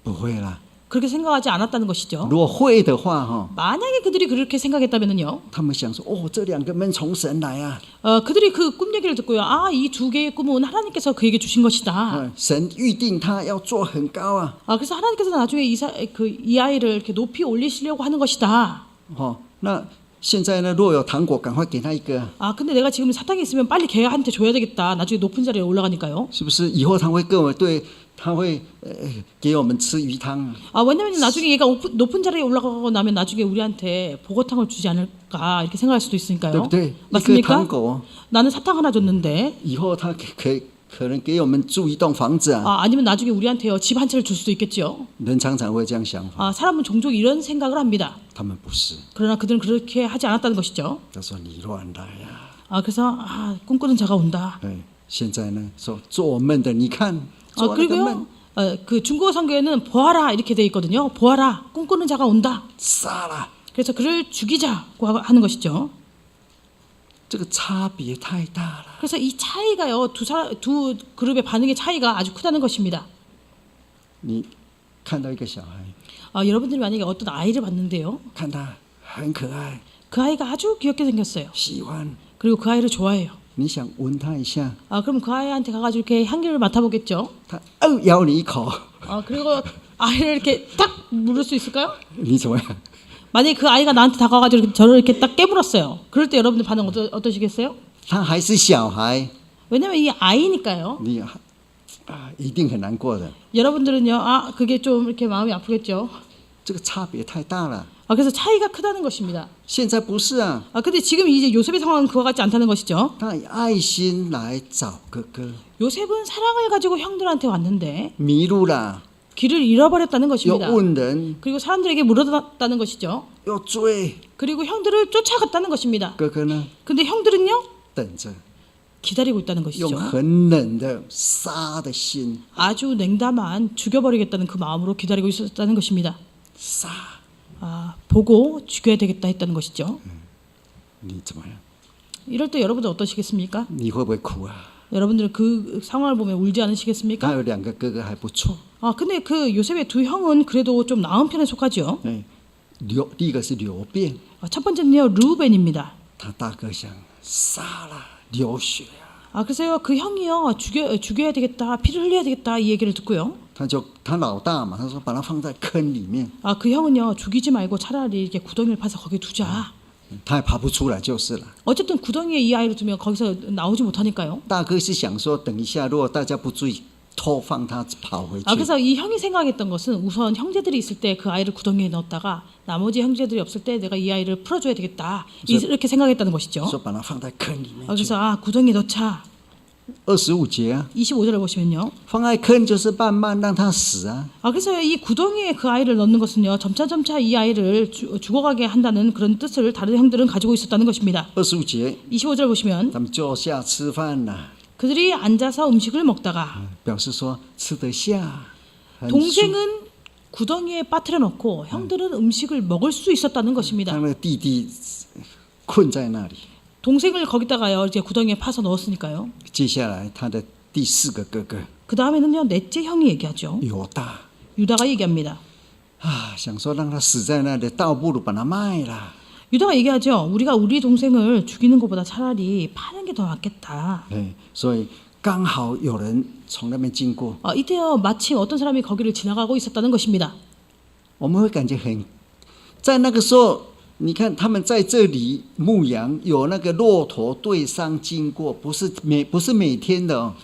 不会啦。 그렇게 생각하지 않았다는 것이죠. 如果会的话哈， 만약에 그들이 그렇게 생각했다면요 他们想说哦，这两个梦从神来啊， 그들이 그 꿈 얘기를 듣고요 이 두 개의 꿈은 하나님께서 그에게 주신 것이다. 神预定他要做很高啊。 그래서 하나님께서 나중에 이 아이를 이렇게 높이 올리시려고 하는 것이다. 哦，那现在呢，若有糖果，赶快给他一个， 근데 내가 지금 사탕이 있으면 빨리 걔한테 줘야 되겠다. 나중에 높은 자리에 올라가니까요. 是不是？以后他会跟我对他会给我们吃鱼汤。 아, 왜냐면 나중에 얘가 높은 자리에 올라가고 나면 나중에 우리한테 보고탕을 주지 않을까 이렇게 생각할 수도 对 있으니까요. 不对？一个 맞습니까? 糖果， 나는 사탕 하나 줬는데 以后他可能给我们住一栋房子啊。 아니면 나중에 우리한테요 집 한 채를 줄 수도 있겠죠. 人常常会这样想法， 사람은 종종 이런 생각을 합니다. 他们不是。 그러나 그들은 그렇게 하지 않았다는 것이죠. 他说你乱来呀、 그래서 꿈꾸는 자가 온다. 哎，现在呢说做梦的，你看做那个梦 그리고요 그 중국어 성경에는 보아라 이렇게 돼 있거든요. 보아라 꿈꾸는 자가 온다. 杀了， 그래서 그를 죽이자고 하는 것이죠. 这个差别太大了。 그래서 이 차이가요 두 그룹의 반응의 차이가 아주 크다는 것입니다. 你看到一个小孩， 여러분들이 만약에 어떤 아이를 봤는데요. 看他很可爱， 그 아이가 아주 귀엽게 생겼어요. 喜欢， 그리고 그 아이를 좋아해요. 你想闻他一下， 그럼 그 아이한테 가가지고 이렇게 향기를 맡아보겠죠. 他咬你一口， 그리고 아이를 이렇게 딱 물을 수 있을까요? 你怎么样？ 만약에 그 아이가 나한테 다가가지고 이렇게 저를 이렇게 딱 깨물었어요. 그럴 때 여러분들 반응 어떠시겠어요? 他还是小孩， 왜냐면 이 아이니까요. 你一定很难过的。 여러분들은요, 그게 좀 이렇게 마음이 아프겠죠. 这个差别太大了。 그래서 차이가 크다는 것입니다. 现在不是啊， 근데 지금 이제 요셉의 상황은 그와 같지 않다는 것이죠. 他以爱心来找哥哥， 요셉은 사랑을 가지고 형들한테 왔는데 迷路了， 길을 잃어버렸다는 又 것입니다. 问人， 그리고 사람들에게 물어봤다는 것이죠. 又追， 그리고 형들을 쫓아갔다는 것입니다. 哥哥呢 근데 형들은요, 等着， 기다리고 있다는 用 것이죠. 很冷的杀的心 아주 냉담한 죽여버리겠다는 그 마음으로 기다리고 있었다는 것입니다. 杀， 보고 죽여야 되겠다 했다는 것이죠. 你怎么样？ 이럴 때 여러분들 어떠시겠습니까? 你会不会哭啊？ 여러분들은 그 상황을 보면 울지 他 않으시겠습니까? 有2个哥哥还不错， 근데 그 요셉의 두 형은 그래도 좀 나은 편에 속하죠. 哎，第一个是流变， 첫 번째는요 루벤입니다. 他大哥想杀了流血啊， 그래서요 그 형이요 죽여야 되겠다, 피를 흘려야 되겠다 이 얘기를 듣고요. 他老大嘛，他说把他放在坑里面， 그 형은요 죽이지 말고 차라리 이렇게 구덩이를 파서 거기 두자. 他也爬不出来就是了。 어쨌든 구덩이에 이 아이를 두면 거기서 나오지 못하니까요. 大哥是想说，等一下如果大家不注意，偷放他跑回去。 그래서 이 형이 생각했던 것은 우선 형제들이 있을 때 그 아이를 구덩이에 넣었다가 나머지 형제들이 없을 때 내가 이 아이를 풀어줘야 되겠다 이렇게 생각했다는 것이죠. 说把他放在坑里面去。 그래서 구덩이에 넣자. 25节啊， 25절을 보시면요. 放在坑就是慢慢让他死啊。 그래서 이 구덩이에 그 아이를 넣는 것은요. 점차 이 아이를 죽어가게 한다는 그런 뜻을 다른 형들은 가지고 있었다는 것입니다. 25节， 25절 보시면 他们坐下吃饭了， 그들이 앉아서 음식을 먹다가 表示说吃得下。很舒 동생은 구덩이에 빠뜨려 놓고 형들은 음식을 먹을 수 있었다는 他 것입니다. 那个弟弟困在那里。 동생을 거기다가요 이제 구덩이에 파서 넣었으니까요. 接下来他的第4个哥哥 그 다음에는요 넷째 형이 얘기하죠. 犹大 유다가 얘기합니다. 想说让他死在那里，倒不如把他卖了。 유다가 얘기하죠. 우리가 우리 동생을 죽이는 것보다 차라리 파는 게 더 낫겠다. 哎，所以刚好有人从那边经过， 이때요 마침 어떤 사람이 거기를 지나가고 있었다는 것입니다. 我们会感觉很，在那个时候，你看他们在这里牧羊，有那个骆驼对上经过，不是每天的哦。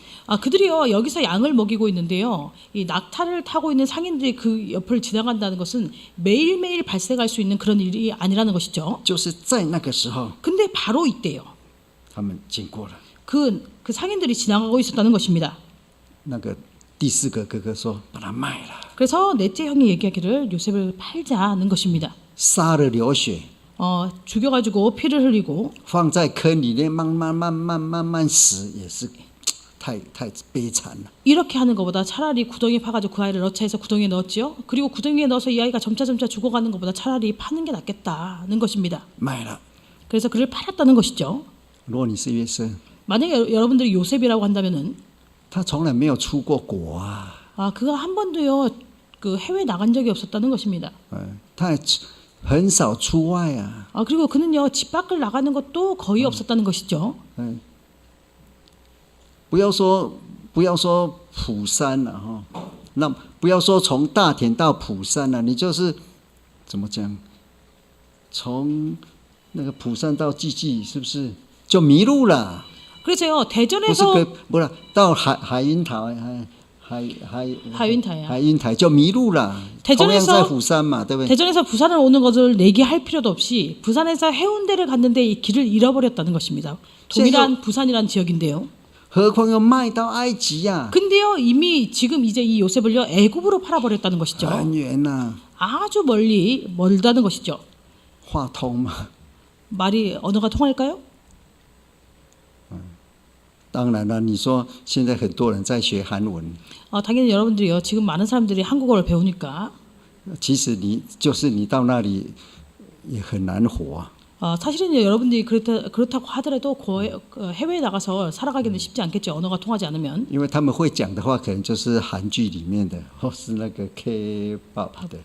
그들이요 여기서 양을 먹이고 있는데요. 이 낙타를 타고 있는 상인들이 그 옆을 지나간다는 것은 매일매일 발생할 수 있는 그런 일이 아니라는 것이죠. 就是在那个时候， 근데 바로 이때요. 他们经过了。 그 상인들이 지나가고 있었다는 것입니다. 那个第4个哥哥说把他卖了， 그래서 넷째 형이 얘기하기를 요셉을 팔자는 것입니다. 杀了流血， 죽여가지고 피를 흘리고 放在坑里面慢慢死，也是太悲惨了。 이렇게 하는 것보다 차라리 구덩이에 파가지고 그 아이를 넣자 해서 구덩이에 넣었지요. 그리고 구덩이에 넣어서 이 아이가 점차 죽어가는 것보다 차라리 파는 게 낫겠다는 것입니다. 卖了。 그래서 그를 팔았다는 것이죠. 如果你是约瑟， 만약에 여러분들이 요셉이라고 한다면은 他从来没有出过国啊， 그가 한 번도요 그 해외 나간 적이 없었다는 것입니다. 他也很少出外啊。 그리고 그는요 집 밖을 나가는 것도 거의 없었다는 것이죠. 不要说釜山了哈，那不要说从大田到釜山了，你就是怎么讲，从那个釜山到季季是不是就迷路了？ 그래서요 不是 대전에서 不是到海云台 하윈타야. 海云台就迷路了， 대전에서 同样在釜山嘛，对不对？ 대전에서 부산을 오는 것을 내기할 필요도 없이 부산에서 해운대를 갔는데 이 길을 잃어버렸다는 것입니다. 동일한 부산이란 지역인데요. 何况要卖到埃及呀、 근데요 이미 지금 이제 이 요셉을요 애굽으로 팔아버렸다는 것이죠. 很远呐、 아주 멀다는 것이죠. 话通嘛？ 말이 언어가 통할까요? 当然了，你说现在很多人在学韩文， 당연히 여러분들이요 지금 많은 사람들이 한국어를 배우니까 其实你到那里也很难活啊。 사실은 여러분들이 그렇다고 하더라도 해외에 나가서 살아가기는 쉽지 않겠죠. 언어가 통하지 않으면. 因为他们会讲的话，可能就是韩剧里面的，或是那个 K-pop 的。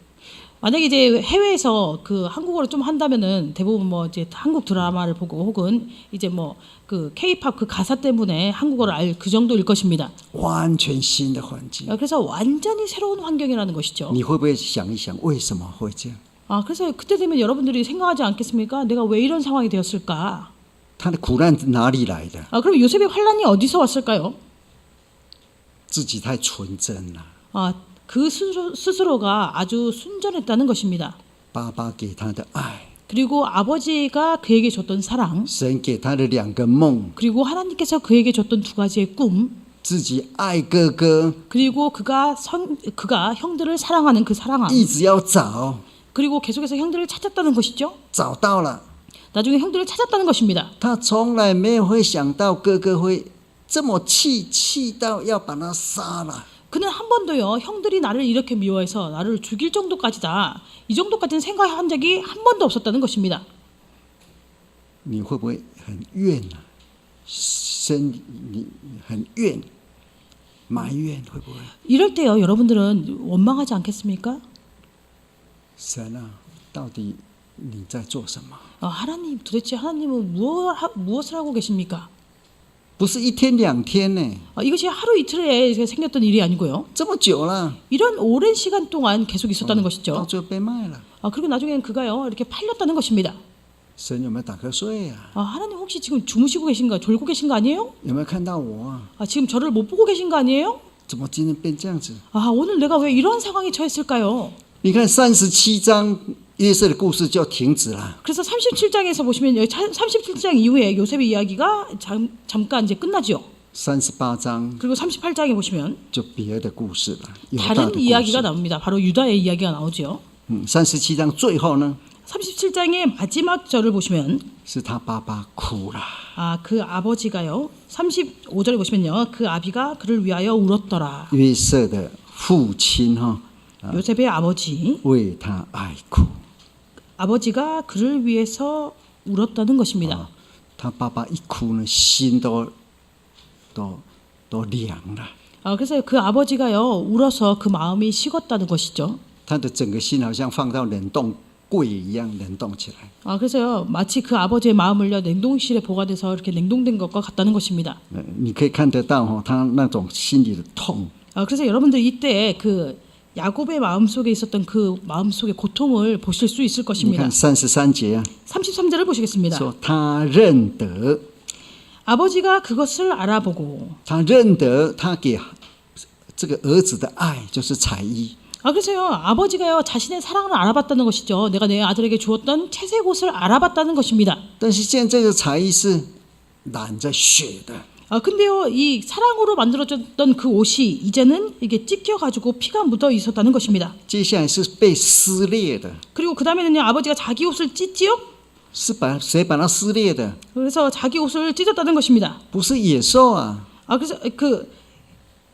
만약에 이제 해외에서 그 한국어를 좀 한다면은 대부분 뭐 이제 한국 드라마를 보고 혹은 이제 뭐 그 K-pop 그 가사 때문에 한국어를 알 그 정도일 것입니다. 完全新的环境， 그래서 완전히 새로운 환경이라는 것이죠. 你会不会想一想，为什么会这样？ 그래서 그때 되면 여러분들이 생각하지 않겠습니까? 내가 왜 이런 상황이 되었을까? 他的苦难哪里来的？ 그럼 요셉의 환란이 어디서 왔을까요? 自己太纯真了， 그 스스로가 아주 순전했다는 것입니다. 爸爸给他的爱， 그리고 아버지가 그에게 줬던 사랑, 神给他的两个梦， 그리고 하나님께서 그에게 줬던 두 가지의 꿈, 自己爱哥哥， 그리고 그가 형들을 사랑하는 그 사랑함, 一直要找， 그리고 계속해서 형들을 찾았다는 것이죠. 找到了， 나중에 형들을 찾았다는 것입니다. 他从来没有会想到哥哥会这么气到要把他杀了。 그는 한 번도요 형들이 나를 이렇게 미워해서 나를 죽일 정도까지다 이 정도까지는 생각한 적이 한 번도 없었다는 것입니다. 你会不会很怨啊？你很怨，埋怨会不会？ 이럴 때요 여러분들은 원망하지 않겠습니까? 神啊，到底你在做什么？ 하나님 도대체 하나님은 무엇을 하고 계십니까? 不是一天两天呢， 이것이 하루 이틀에 생겼던 일이 아니고요. 这么久了， 이런 오랜 시간 동안 계속 있었다는 到 것이죠. 最后被卖了。 그리고 나중에는 그가요 이렇게 팔렸다는 것입니다. 神有没有打瞌睡啊？ 하나님 혹시 지금 주무시고 계신가 졸고 계신 거 아니에요? 有没有看到我啊？ 지금 저를 못 보고 계신 거 아니에요? 怎么今天变这样子？ 오늘 내가 왜 이런 상황에 처했을까요? 你看37章约瑟的故事就停止了。 그래서 37장에서 보시면 37장 이후에 요셉의 이야기가 잠깐 이제 끝나죠. 38章 그리고 38장에 보시면 就别的故事了，犹大的 다른 故 이야기가 事。 나옵니다. 바로 유다의 이야기가 나오죠. 37章最后呢， 37장의 마지막 절을 보시면 是他爸爸哭了。 그 아버지가요. 35절에 보시면요. 그 아비가 그를 위하여 울었더라. 约瑟的父亲요셉의 아버지 为他哀哭。 아버지가 그를 위해서 울었다는 것입니다. 他爸爸一哭呢，心都凉了。 그래서 그 아버지가요 울어서 그 마음이 식었다는 것이죠. 他的整个心好像放到冷冻柜一样冷冻起来。 그래서요 마치 그 아버지의 마음을요 냉동실에 보관돼서 이렇게 냉동된 것과 같다는 것입니다. 你可以看得到他那种心里的痛。 그래서 여러분들 이때 그 야곱의 마음 속에 있었던 그 마음 속의 고통을 보실 수 있을 你 것입니다. 看33节啊， 33절을 보시겠습니다. 说他认得， 아버지가 그것을 알아보고 他认得他给这个儿子的爱就是彩衣。 그래서요 아버지가요 자신의 사랑을 알아봤다는 것이죠. 내가 내 아들에게 주었던 채색 옷을 알아봤다는 것입니다. 但是现在这个彩衣是染着血的。 근데요 이 사랑으로 만들어졌던 그 옷이 이제는 이게 찢겨가지고 피가 묻어 있었다는 것입니다. 接下来是被撕裂的， 그리고 그 다음에는요 아버지가 자기 옷을 찢지요. 是谁把它撕裂的？ 그래서 자기 옷을 찢었다는 것입니다. 不是野兽啊， 그래서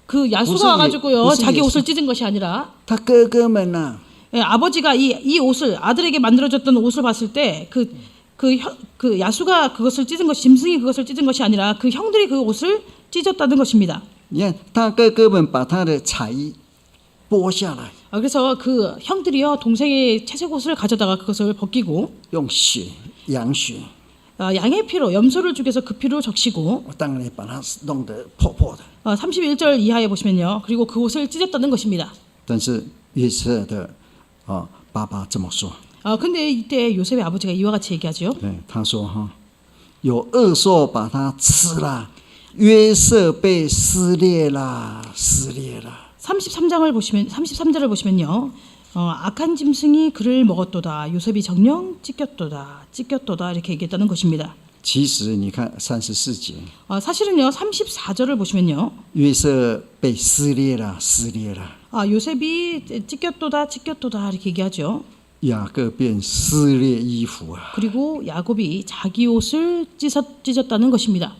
그 야수가 무슨 와가지고요 무슨 자기 예수? 옷을 찢은 것이 아니라 他哥哥们呐、 아버지가 이 옷을 아들에게 만들어졌던 옷을 봤을 때 그 야수가 그것을 찢은 것, 짐승이 그것을 찢은 것이 아니라 그 형들이 그 옷을 찢었다는 것입니다. 你看他哥哥们把他的彩衣剥下来， 그래서 그 형들이요 동생의 채색 옷을 가져다가 그것을 벗기고 用血羊血， 양의 피로 염소를 죽여서 그 피로 적시고 当然把它弄得破破的。 31절 이하에 보시면요 그리고 그 옷을 찢었다는 것입니다. 但是约瑟的爸爸这么说， 근데 이때 요셉의 아버지가 이와 같이 얘기하죠. 对他说有恶兽把它吃了，约瑟被撕裂啦，撕裂啦。 33절을 보시면요. 악한 짐승이 그를 먹었도다. 요셉이 정령 찢겼도다 이렇게 얘기했다는 것입니다. 其实你看34节， 사실은요. 34절을 보시면요. 约瑟被撕裂啦，撕裂啦。 요셉이 찢겼도다 이렇게 얘기하죠. 雅各便撕裂衣服啊。 그리고 야곱이 자기 옷을 찢었다는 것입니다.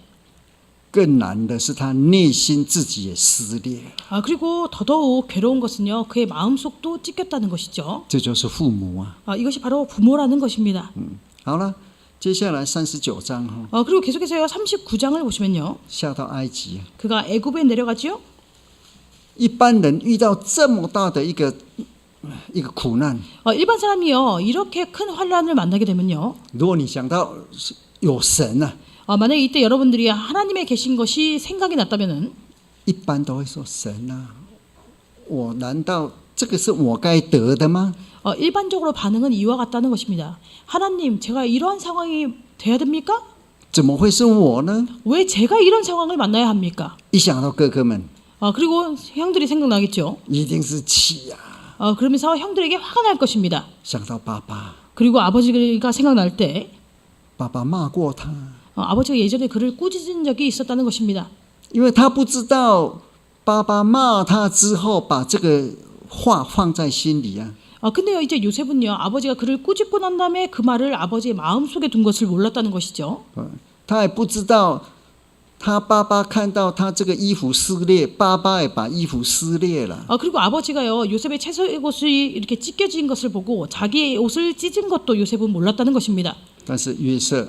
更难的是他内心自己也撕裂， 그리고 더더욱 괴로운 것은요. 그의 마음속도 찢겼다는 것이죠. 这就是父母啊。 이것이 바로 부모라는 것입니다. 好了，接下来39章哈， 그리고 계속해서요. 39장을 보시면요. 下到埃及， 그가 애굽에 내려가지요. 一般人遇到这么大的一个苦难， 일반 사람이요. 이렇게 큰 환난을 만나게 되면요. 如果你想到有神啊， 만약에 이때 여러분들이 하나님의 계신 것이 생각이 났다면은 一般都会说神啊，我难道这个是我该得的吗？ 일반적으로 반응은 이와 같다는 것입니다. 하나님, 제가 이러한 상황이 돼야 됩니까? 怎么会是我呢？ 왜 제가 이런 상황을 만나야 합니까? 一想到哥哥们， 그리고 형들이 생각나겠죠. 一定是气呀、 그러면서 형들에게 화가 날 것입니다. 想到爸爸， 그리고 아버지가 생각날 때 爸爸骂过他， 아버지가 예전에 그를 꾸짖은 적이 있었다는 것입니다. 因为他不知道爸爸骂他之后，把这个话放在心里啊。 근데요, 이제 요셉은요, 아버지가 그를 꾸짖고 난 다음에 그 말을 아버지의 마음속에 둔 것을 몰랐다는 것이죠. 他也不知道他爸爸看到他这个衣服撕裂，爸爸也把衣服撕裂了。 그리고 아버지가요, 요셉의 채소의 옷이 이렇게 찢겨진 것을 보고 자기의 옷을 찢은 것도 요셉은 몰랐다는 것입니다. 但是约瑟，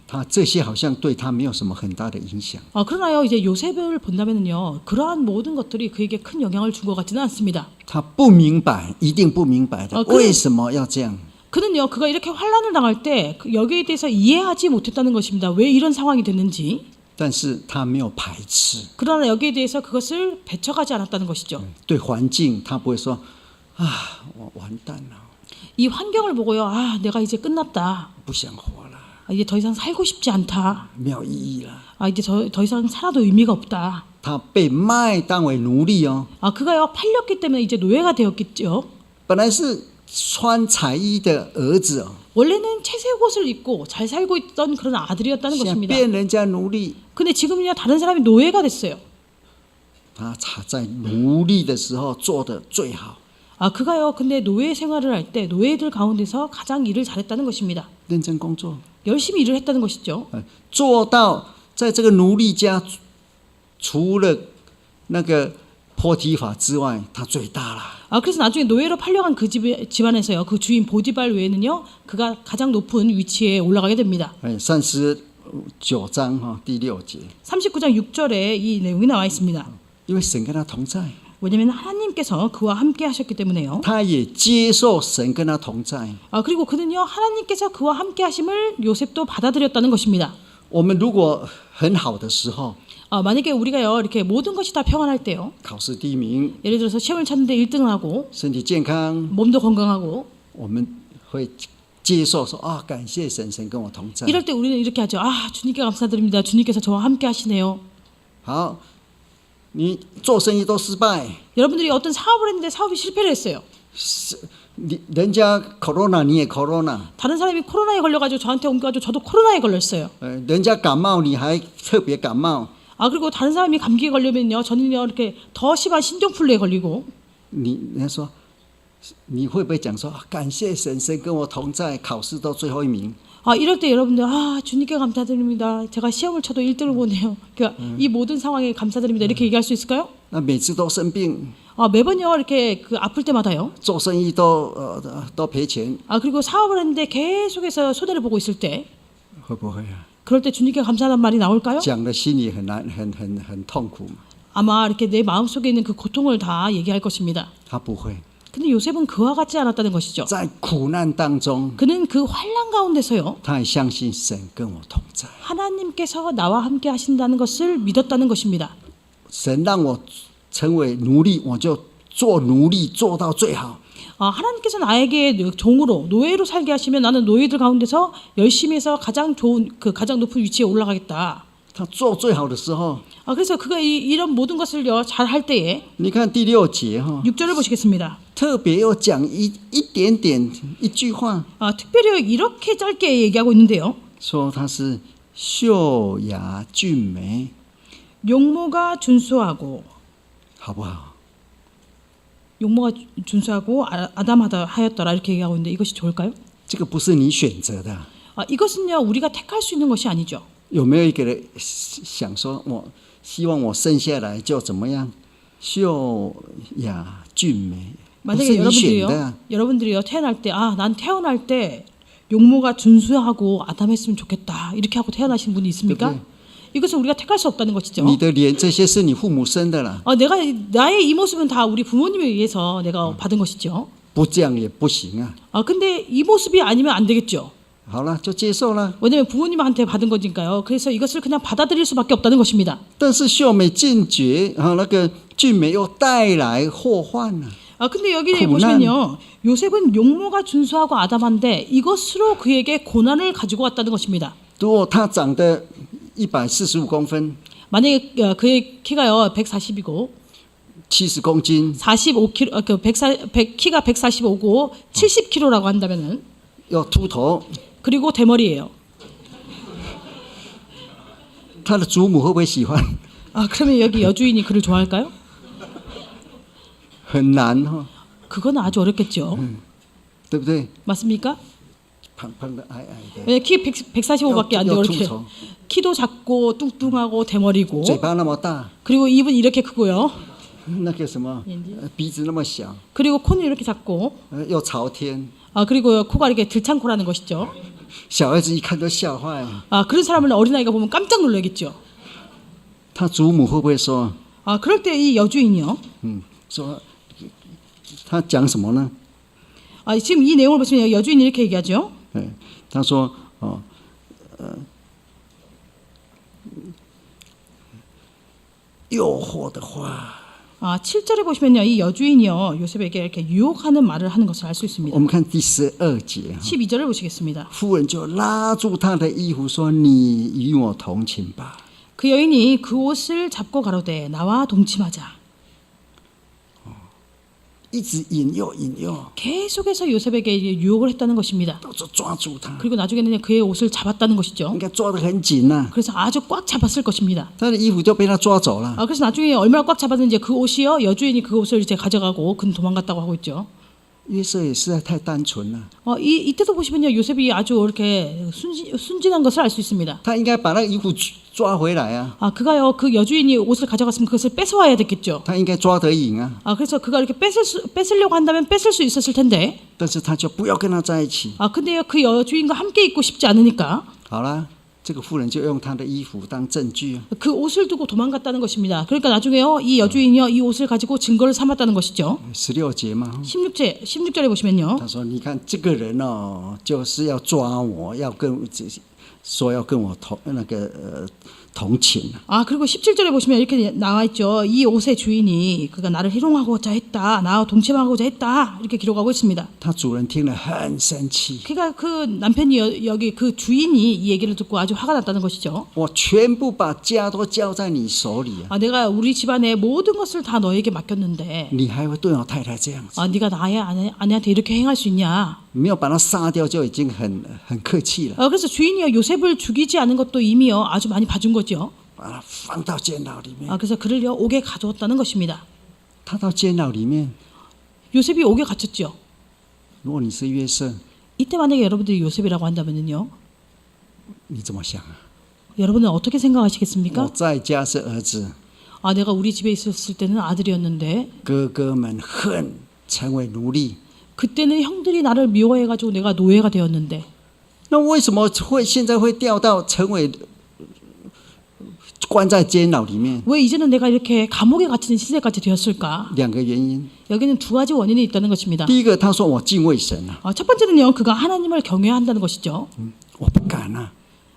他这些好像对他没有什么很大的影响。 그러나요, 이제 요셉을 본다면요, 그러한 모든 것들이 그에게 큰 영향을 준 것 같지는 않습니다. 他不明白，一定不明白的， 为什么要这样？ 그는요, 그가 이렇게 환난을 당할 때 여기에 대해서 이해하지 못했다는 것입니다. 왜 이런 상황이 됐는지. 但是他没有排斥， 그러나 여기에 대해서 그것을 배척하지 않았다는 것이죠. 对环境他不会说啊，我完蛋了， 이 환경을 보고요, 내가 이제 끝났다. 不想活了， 이제 더 이상 살고 싶지 않다. 没有意义了。 이제 더 이상 살아도 의미가 없다. 他被卖当为奴隶哦， 그가요, 팔렸기 때문에 이제 노예가 되었겠죠. 本来是穿彩衣的儿子哦， 원래는 채색 옷을 입고 잘 살고 있던 그런 아들이었다는 现在 것입니다. 变人家奴隶。 근데 지금은요, 다른 사람이 노예가 됐어요. 他在奴隶的时候做的最好， 그가요, 근데 노예 생활을 할 때 노예들 가운데서 가장 일을 잘했다는 것입니다. 认真工作， 열심히 일을 했다는 것이죠. 做到在这个奴隶家，除了那个波提法之外，他最大了。 그래서 나중에 노예로 팔려간 그 집안에서요, 그 주인 보디발 외에는요, 그가 가장 높은 위치에 올라가게 됩니다. 39章哈第6节， 39장 6절에 이 내용이 나와 있습니다. 因为神跟他同在， 왜냐하면 하나님께서 그와 함께 하셨기 때문에요. 他也接受神跟他同在。 그리고 그는요, 하나님께서 그와 함께 하심을 요셉도 받아들였다는 것입니다. 我们如果很好的时候， 만약에 우리가요, 이렇게 모든 것이 다 평안할 때요, 考试第一名， 예를 들어서 시험을 쳤는데 1등을 하고 身体健康， 몸도 건강하고 我们会接受说啊，感谢神，神跟我同在。 이럴 때 우리는 이렇게 하죠. 주님께 감사드립니다. 주님께서 저와 함께 하시네요. 好，你做生意都失败， 여러분들이 어떤 사업을 했는데 사업이 실패를 했어요. 人家 corona 你也 corona， 다른 사람이 코로나에 걸려가지고 저한테 옮겨가지고 저도 코로나에 걸렸어요. 人家感冒你还特别感冒， 그리고 다른 사람이 감기에 걸리면요, 저는요 이렇게 더 심한 신종플루에 걸리고. 人家说你会不会讲说感谢神，神跟我同在，考试都最后一名？ 이럴 때 여러분들 주님께 감사드립니다. 제가 시험을 쳐도 1등을 보네요. 그러니까 이 모든 상황에 감사드립니다. 이렇게 얘기할 수 있을까요? 那每次都生病， 매번요 이렇게 아플 때마다요. 做生意都赔钱， 그리고 사업을 했는데 계속해서 손해를 보고 있을 때, 会不会啊？ 그럴 때 주님께 감사하는 말이 나올까요? 讲的心里很难，很痛苦嘛。 아마 이렇게 내 마음속에 있는 그 고통을 다 얘기할 것입니다. 他不会， 근데 요셉은 그와 같지 않았다는 것이죠. 在苦难当中， 그는 그 환난 가운데서요, 他也相信神跟我同在。 하나님께서 나와 함께 하신다는 것을 믿었다는 것입니다. 神让我成为奴隶，我就做奴隶做到最好。 하나님께서 나에게 종으로 노예로 살게 하시면 나는 노예들 가운데서 열심히 해서 가장 좋은 가장 높은 위치에 올라가겠다. 他做最好的时候， 그래서 그가 이런 모든 것을 잘 할 때에 你看第6节哈， 6절을 보시겠습니다. 特别要讲一点点一句话， 특별히 이렇게 짧게 얘기하고 있는데요. 说他是秀雅俊美， 용모가 준수하고 好不好？ 용모가 준수하고 아담하다 하였더라 이렇게 얘기하고 있는데 이것이 좋을까요? 这个不是你选择的。 이것은요 우리가 택할 수 있는 것이 아니죠. 有没有一个人想说，我希望我生下来就怎么样，秀雅俊美？不是 만약에 你选的。 여러분들이요 태어날 때 난 태어날 때 용모가 준수하고 아담했으면 좋겠다 이렇게 하고 태어나신 분이 있습니까? 네. 이것은 우리가 택할 수 없다는 것이죠. 你的脸这些是你父母生的啦， 나의 이 모습은 다 우리 부모님에 의해서 내가 받은 것이죠. 不这样也不行啊。 근데 이 모습이 아니면 안 되겠죠. 好了，就接受了。 왜냐하면 부모님한테 받은 거니까요. 그래서 이것을 그냥 받아들일 수밖에 없다는 것입니다. 但是秀美俊绝啊，那个俊美又带来祸患啊。 근데 여기 고난. 보시면요. 요셉은 용모가 준수하고 아담한데 이것으로 그에게 고난을 가지고 왔다는 것입니다. 如果他长得145公分， 만약에 그의 키가요 140이고 70公斤， 45kg, 키가 145고 70kg라고 한다면은 要秃头， 그리고 대머리예요. 他的祖母会不会喜欢？ 그러면 여기 여주인이 그를 좋아할까요? 很难哈、哦， 그건 아주 어렵겠죠. 对不对？ 맞습니까? 胖胖的，矮矮的， 왜냐 키 145밖에 안 되고 이렇게 퉁쳐. 키도 작고 뚱뚱하고 대머리고 嘴巴那么大， 그리고 입은 이렇게 크고요. 那个什么，鼻子那么小， 그리고 코는 이렇게 작고 又朝天， 그리고 코가 이렇게 들창코라는 것이죠. 小孩子一看都吓坏。 그런 사람을 어린아이가 보면 깜짝 놀라겠죠. 他祖母会不会说， 그럴 때 이 여주인이요. 说他讲什么呢？ 지금 이 내용을 보시면 여주인이 이렇게 얘기하죠. 他说诱惑的话， 7절에 보시면요. 이 여주인이요. 요셉에게 이렇게 유혹하는 말을 하는 것을 알 수 있습니다. 我们看第12节， 12절을 보시겠습니다. 夫人就拉住他的衣服说：“你与我同寝吧。” 그 여인이 그 옷을 잡고 가로되 나와 동침하자. 一直引诱引诱， 계속해서 요셉에게 이제 유혹을 했다는 것입니다. 到处抓住他， 그리고 나중에는 그의 옷을 잡았다는 것이죠. 应该抓得很紧呐、 그래서 아주 꽉 잡았을 것입니다. 他的衣服就被他抓走了。 그래서 나중에 얼마나 꽉 잡았는지 그 옷이요. 여주인이 그 옷을 이제 가져가고 그는 도망갔다고 하고 있죠. 约瑟也实在太单纯了， 이때도 보시면요. 요셉이 아주 이렇게 순진한 것을 알 수 있습니다. 他应该把那个衣服抓回来啊， 그가요. 그 여주인이 옷을 가져갔으면 그것을 뺏어와야 됐겠죠. 他应该抓得赢啊， 그래서 그가 이렇게 뺏으려고 한다면 뺏을 수 있었을 텐데. 但是他就不要跟他在一起。 근데요. 그 여주인과 함께 있고 싶지 않으니까 好了，这个妇人就用他的衣服当证据， 그 옷을 두고 도망갔다는 것입니다. 그러니까 나중에요. 이 여주인이요. 이 옷을 가지고 증거를 삼았다는 것이죠. 16节嘛。 16절에 보시면요. 他说：“你看这个人哦，就是要抓我，要跟说要跟我同寝。 그리고 17절에 보시면 이렇게 나와 있죠. 이 옷의 주인이 그가 나를 희롱하고자 했다. 나와 동침하고자 했다. 이렇게 기록하고 있습니다. 他主人听了很生气， 그러니까 그 남편이 여기 그 주인이 이 얘기를 듣고 아주 화가 났다는 것이죠. 我全部把家都交在你手里啊， 내가 우리 집안의 모든 것을 다 너에게 맡겼는데 你还会对我太太这样子？ 네가 나의 아내한테 이렇게 행할 수 있냐? 没有把他杀掉就已经很客气了， 그래서 주인이요. 요셉을 죽이지 않은 것도 이미요. 아주 많이 봐준 거죠. 把他放到监牢里面。 그래서 그를요. 옥에 가두었다는 것입니다. 他到监牢里面， 요셉이 옥에 갇혔죠. 如果你是约瑟， 이때 만약에 여러분들이 요셉이라고 한다면요. 你怎么想啊？ 여러분은 어떻게 생각하시겠습니까? 我在家是儿子， 내가 우리 집에 있었을 때는 아들이었는데 哥哥们恨成为奴隶， 그때는 형들이 나를 미워해가지고 내가 노예가 되었는데 那为什么会现在会掉到成为关在监牢里面？ 왜 이제는 내가 이렇게 감옥에 갇히는 시대까지 되었을까? 两个原因。 여기는 두 가지 원인이 있다는 것입니다. 第一个，他说我敬畏神啊， 첫 번째는요. 그가 하나님을 경외한다는 것이죠. 我不敢啊，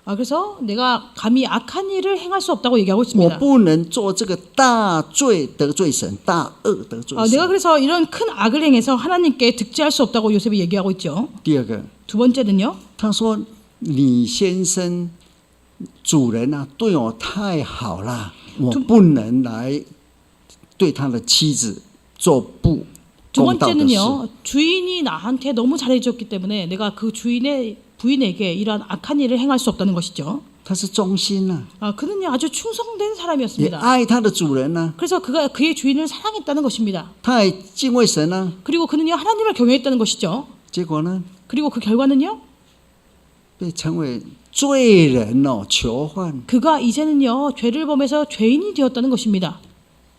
그래서 내가 감히 악한 일을 행할 수 없다고 얘기하고 我 있습니다. 不能做这个大罪得罪神，大恶得罪 내가 神。 그래서 이런 큰 악을 행해서 하나님께 득지할 수 없다고 요셉이 얘기하고 있죠. 第二个， 두 번째는요. 他说你先生主人啊对我太好了，我不能来对他的妻子做不 두 公道的事。 번째는요, 주인이 나한테 너무 잘해줬기 때문에 내가 그 주인의 부인에게 이러한 악한 일을 행할 수 없다는 것이죠. 他是忠心啊， 그는요 아주 충성된 也 사람이었습니다. 爱他的主人啊， 그래서 그가 그의 주인을 사랑했다는 것입니다. 他也敬畏神啊。 그리고 그는요 하나님을 경외했다는 것이죠. 结果呢， 그리고 그 결과는요, 被称为罪人哦，囚犯。 그가 이제는요 죄를 범해서 죄인이 되었다는 것입니다.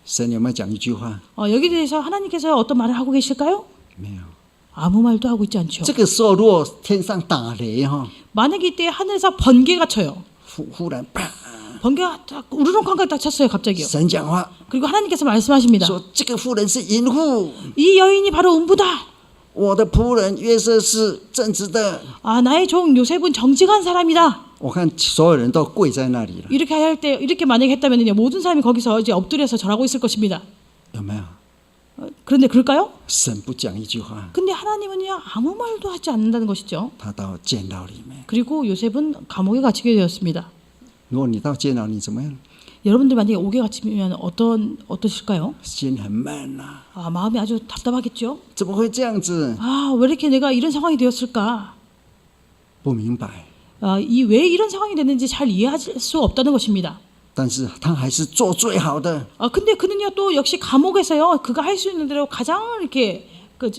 神有没有讲一句话？ 여기에 대해서 하나님께서 어떤 말을 하고 계실까요? 没有。 아무 말도 하고 있지 않죠. 这个时候，如果天上打雷哈， 만약에 이때 하늘에서 번개가 쳐요. 忽然啪， 번개가 딱 우르렁쾅쾅 딱 쳤어요, 갑자기요. 神讲话 그리고 하나님께서 말씀하십니다. 说：“这个妇人是淫妇， 이 여인이 바로 음부다. 我的仆人约瑟是正直的。 나의 종 요셉은 정직한 사람이다. ”我看所有人都跪在那里了， 이렇게 할 때, 이렇게 만약에 했다면요, 모든 사람이 거기서 이제 엎드려서 절하고 있을 것입니다. 有没有？ 그런데 그럴까요? 神不讲一句话， 근데 하나님은요 아무 말도 하지 않는다는 것이죠. 他到监牢里面。 그리고 요셉은 감옥에 갇히게 되었습니다. 如果你到监牢，你怎么样？ 여러분들 만약에 옥에 갇히면 어떠실까요? 心很闷啊， 마음이 아주 답답하겠죠. 怎么会这样子？ 왜 이렇게 내가 이런 상황이 되었을까? 不明白。 왜 이런 상황이 됐는지 잘 이해할 수 없다는 것입니다. 但是他还是做最好的。 근데 그는요 또 역시 감옥에서요 그가 할 수 있는 대로 가장 이렇게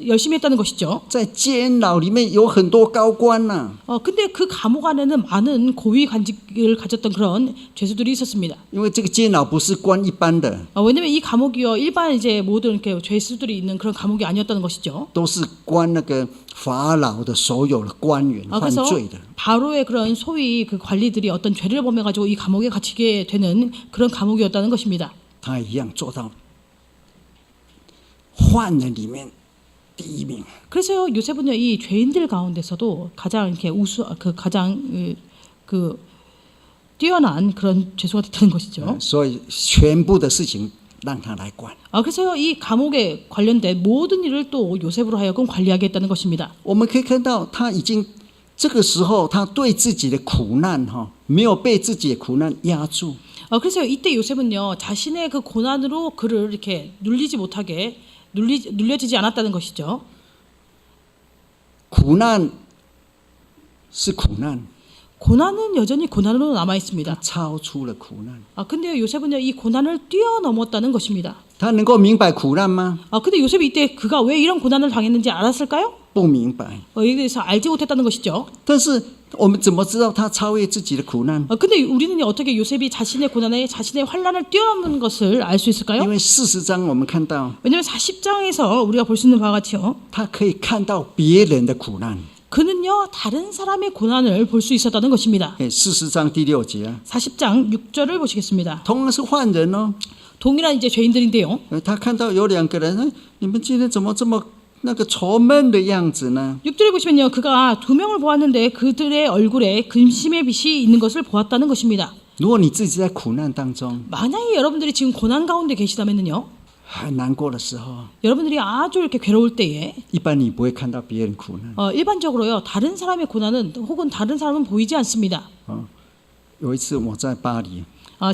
열심히 했다는 것이죠. 在监牢里面有很多高官呐、 근데 그 감옥 안에는 많은 고위 관직을 가졌던 그런 죄수들이 있었습니다. 因为这个监牢不是关一般的， 왜냐면 이 감옥이요 일반 이제 모든 이렇게 죄수들이 있는 그런 감옥이 아니었다는 것이죠. 都是关那个法老的所有的官员犯 그래서 罪的。 바로의 그런 소위 그 관리들이 어떤 죄를 범해가지고 이 감옥에 갇히게 되는 그런 감옥이었다는 것입니다. 他一样做到犯人里面第一名。 그래서 요셉은요 이 죄인들 가운데서도 가장 이렇게 가장 뛰어난 그런 죄수가 됐다는 것이죠. 所以全部的事情让他来管。 그래서 이 감옥에 관련된 모든 일을 또 요셉으로 하여금 관리하게 했다는 것입니다. 我们可以看到，他已经这个时候，他对自己的苦难没有被自己的苦难压住。 그래서 이때 요셉은요 자신의 그 고난으로 그를 이렇게 눌려지지 않았다는 것이죠. 苦难是苦难， 고난은 여전히 고난으로 남아 있습니다. 超出了苦难。 근데 요셉은요 이 고난을 뛰어넘었다는 것입니다. 他能够明白苦难吗？ 근데 요셉이 이때 그가 왜 이런 고난을 당했는지 알았을까요? 不明白。 여기에 대해서 알지 못했다는 것이죠. 但是我们怎么知道他超越自己的苦难？ 근데 우리는 어떻게 요셉이 자신의 고난에 자신의 환난을 뛰어넘는 것을 알 수 因 있을까요? 为40章我们看到， 왜냐하면 40장에서 우리가 볼 수 있는 바와 같이요. 他可以看到别人的苦难。 그는요 다른 사람의 고난을 볼 수 있었다는 것입니다. 40章第6节啊， 40장 6절을 보시겠습니다. 同样是犯人哦， 동일한 이제 죄인들인데요. 他看到有2个人，你们今天怎么这么那个愁闷的样子呢？ 6절에 보시면요. 그가 2명을 보았는데 그들의 얼굴에 근심의 빛이 있는 것을 보았다는 것입니다. 如果你自己在苦难当中 만약에 여러분들이 지금 고난 가운데 계시다면요. 很难过的时候， 여러분들이 아주 이렇게 괴로울 때에 一般你不会看到别人苦难。 일반적으로요. 다른 사람의 고난은 혹은 다른 사람은 보이지 않습니다. 有一次我在巴黎，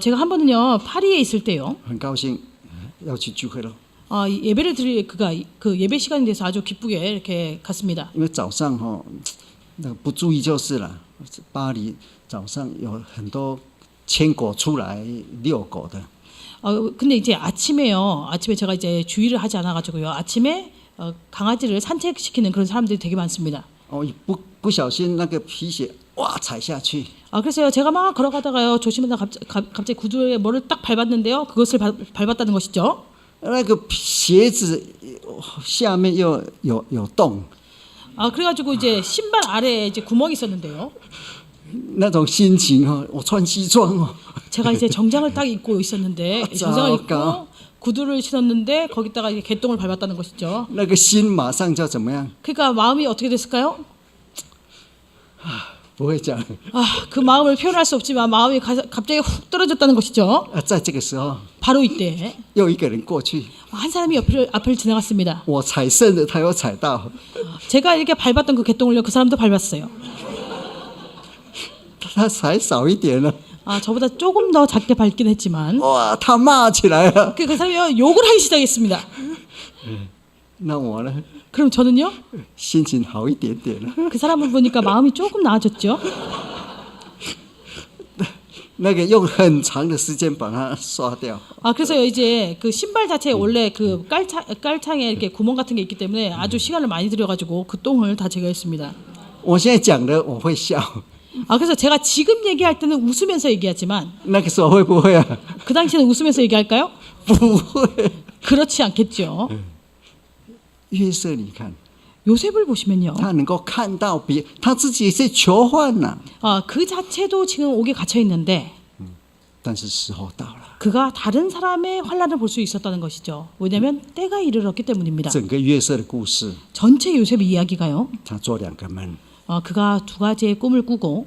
제가 한 번은요. 파리에 있을 때요. 很高兴要去聚会了， 예배를 드릴 그가 그 예배 시간에 대해서 아주 기쁘게 이렇게 갔습니다. 因为早上那个不注意就是了。巴黎早上有很多牵狗出来遛狗的， 근데 이제 아침에 제가 이제 주의를 하지 않아가지고요. 아침에 강아지를 산책시키는 그런 사람들이 되게 많습니다. 不小心那个皮鞋哇踩下去， 그래서 제가 막 걸어가다가요. 조심하다 갑자기 구두에 뭐를 딱 밟았는데요. 그것을 밟았다는 것이죠. 那个鞋子下面又有洞， 그래가지고 이제 신발 아래에 이제 구멍이 있었는데요. 那种心情我穿西装 제가 이제 정장을 딱 입고 있었는데 정장을 입고糟糕 구두를 신었는데 거기다가 이제 개똥을 밟았다는 것이죠. 那个心马上就怎么样？ 그러니까 마음이 어떻게 됐을까요? 不会讲。 그 마음을 표현할 수 없지만 마음이 갑자기 훅 떨어졌다는 것이죠. 在这个时候， 바로 이때 又一个人过去， 한 사람이 앞을 지나갔습니다. 我踩剩的，他又踩到， 제가 이렇게 밟았던 그 개똥을요, 그 사람도 밟았어요. 他才少一点呢。 아, 저보다 조금 더 작게 밟긴 했지만 哇，他骂起来了。 그 사람이 욕을 하기 시작했습니다. 那我呢， 그럼 저는요? 心情好一点点了。 그 사람을 보니까 마음이 조금 나아졌죠. 那个用很长的时间把它刷掉。 아, 그래서 이제 그 신발 자체에 원래 그 깔창에 이렇게 구멍 같은 게 있기 때문에 아주 시간을 많이 들여가지고 그 똥을 다 제거했습니다. 我现在讲的我会笑， 아, 그래서 제가 지금 얘기할 때는 웃으면서 얘기하지만 那个时候会不会啊？ 그 당시에는 웃으면서 얘기할까요? 不会。 그렇지 않겠죠. 约瑟，你看， 요셉을 보시면요. 他能够看到别，他自己是囚犯呐、 아, 그 자체도 지금 옥에 갇혀 있는데 但是时候到了， 그가 다른 사람의 환란을 볼 수 있었다는 것이죠. 왜냐하면 때가 이르렀기 때문입니다. 整个约瑟的故事， 전체 요셉 이야기가요. 他做两个梦， 그가 두 가지의 꿈을 꾸고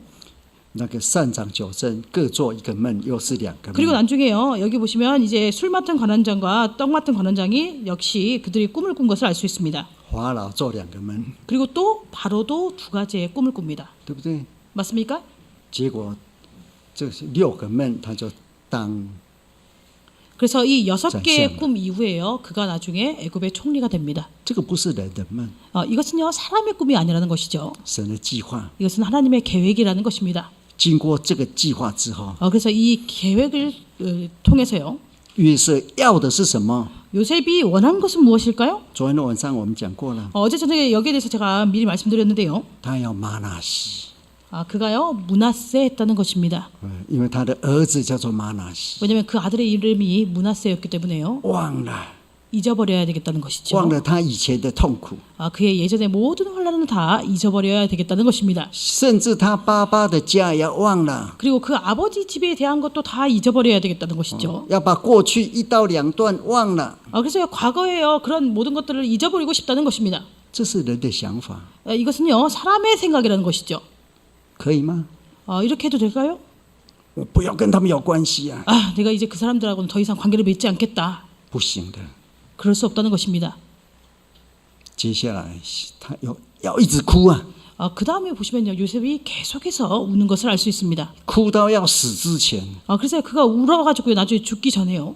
那个善长九正各做一个梦，又是两个 그리고 梦。 나중에요. 여기 보시면 이제 술 맡은 관원장과 떡 맡은 관원장이 역시 그들이 꿈을 꾼 것을 알 수 있습니다. 法老做两个梦， 그리고 또 바로도 두 가지의 꿈을 꿉니다. 对不对？ 맞습니까? 结果这是六个梦，他就当 그래서 이 6개의 자, 꿈 이후에요. 그가 나중에 애굽의 총리가 됩니다. 这个不是人的梦， 이것은요. 사람의 꿈이 아니라는 것이죠. 神的计划。 이것은 하나님의 계획이라는 것입니다. 经过这个计划之后， 그래서 이 계획을 통해서요. 约瑟要的是什么？ 요셉이 원한 것은 무엇일까요? 昨天晚上我们讲过了， 어제 저녁에 여기에 대해서 제가 미리 말씀드렸는데요. 他要玛拿西， 그가요. 므낫세 했다는 것입니다. 因为他的儿子叫做玛拿西， 왜냐하면 그 아들의 이름이 므낫세였기 때문에요. 忘了， 잊어버려야 되겠다는 것이죠. 忘了他以前的痛苦， 그의 예전의 모든 환란은 다 잊어버려야 되겠다는 것입니다. 甚至他爸爸的家也要忘了， 그리고 그 아버지 집에 대한 것도 다 잊어버려야 되겠다는 것이죠. 要把过去一刀两断忘了， 그래서 과거에요. 그런 모든 것들을 잊어버리고 싶다는 것입니다. 这是人的想法， 이것은요. 사람의 생각이라는 것이죠. 可以吗？ 이렇게 해도 될까요? 我不要跟他们有关系啊， 내가 이제 그 사람들하고는 더 이상 관계를 맺지 않겠다. 不行的。 그럴 수 없다는 것입니다. 接下来他要一直哭啊， 그 다음에 보시면요. 요셉이 계속해서 우는 것을 알 수 있습니다. 哭到要死之前 그래서 그가 울어가지고 나중에 죽기 전에요.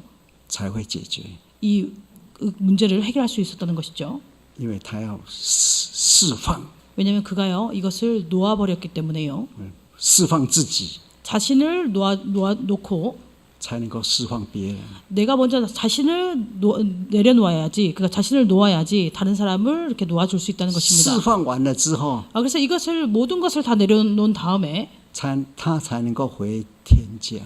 才会解决， 이 문제를 해결할 수 있었다는 것이죠. 因为他要释放， 왜냐하면 그가요. 이것을 놓아버렸기 때문에요. 释放自己， 자신을 놓고 才能够释放别人。 내가 먼저 자신을 내려놓아야지, 그러니까 자신을 놓아야지 다른 사람을 이렇게 놓아줄 수 있다는 释 것입니다. 放完了之后， 그래서 이것을 모든 것을 다 내려놓은 다음에 他才能够回天家。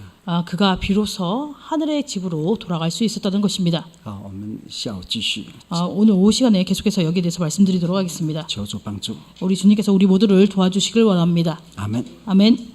그가 비로소 하늘의 집으로 돌아갈 수 있었다는 것입니다. 好，我们下午继续， 오늘 오후 시간에 계속해서 여기에 대해서 말씀드리도록 하겠습니다. 求主帮助。 우리 주님께서 우리 모두를 도와주시길 원합니다. 阿门。 아멘.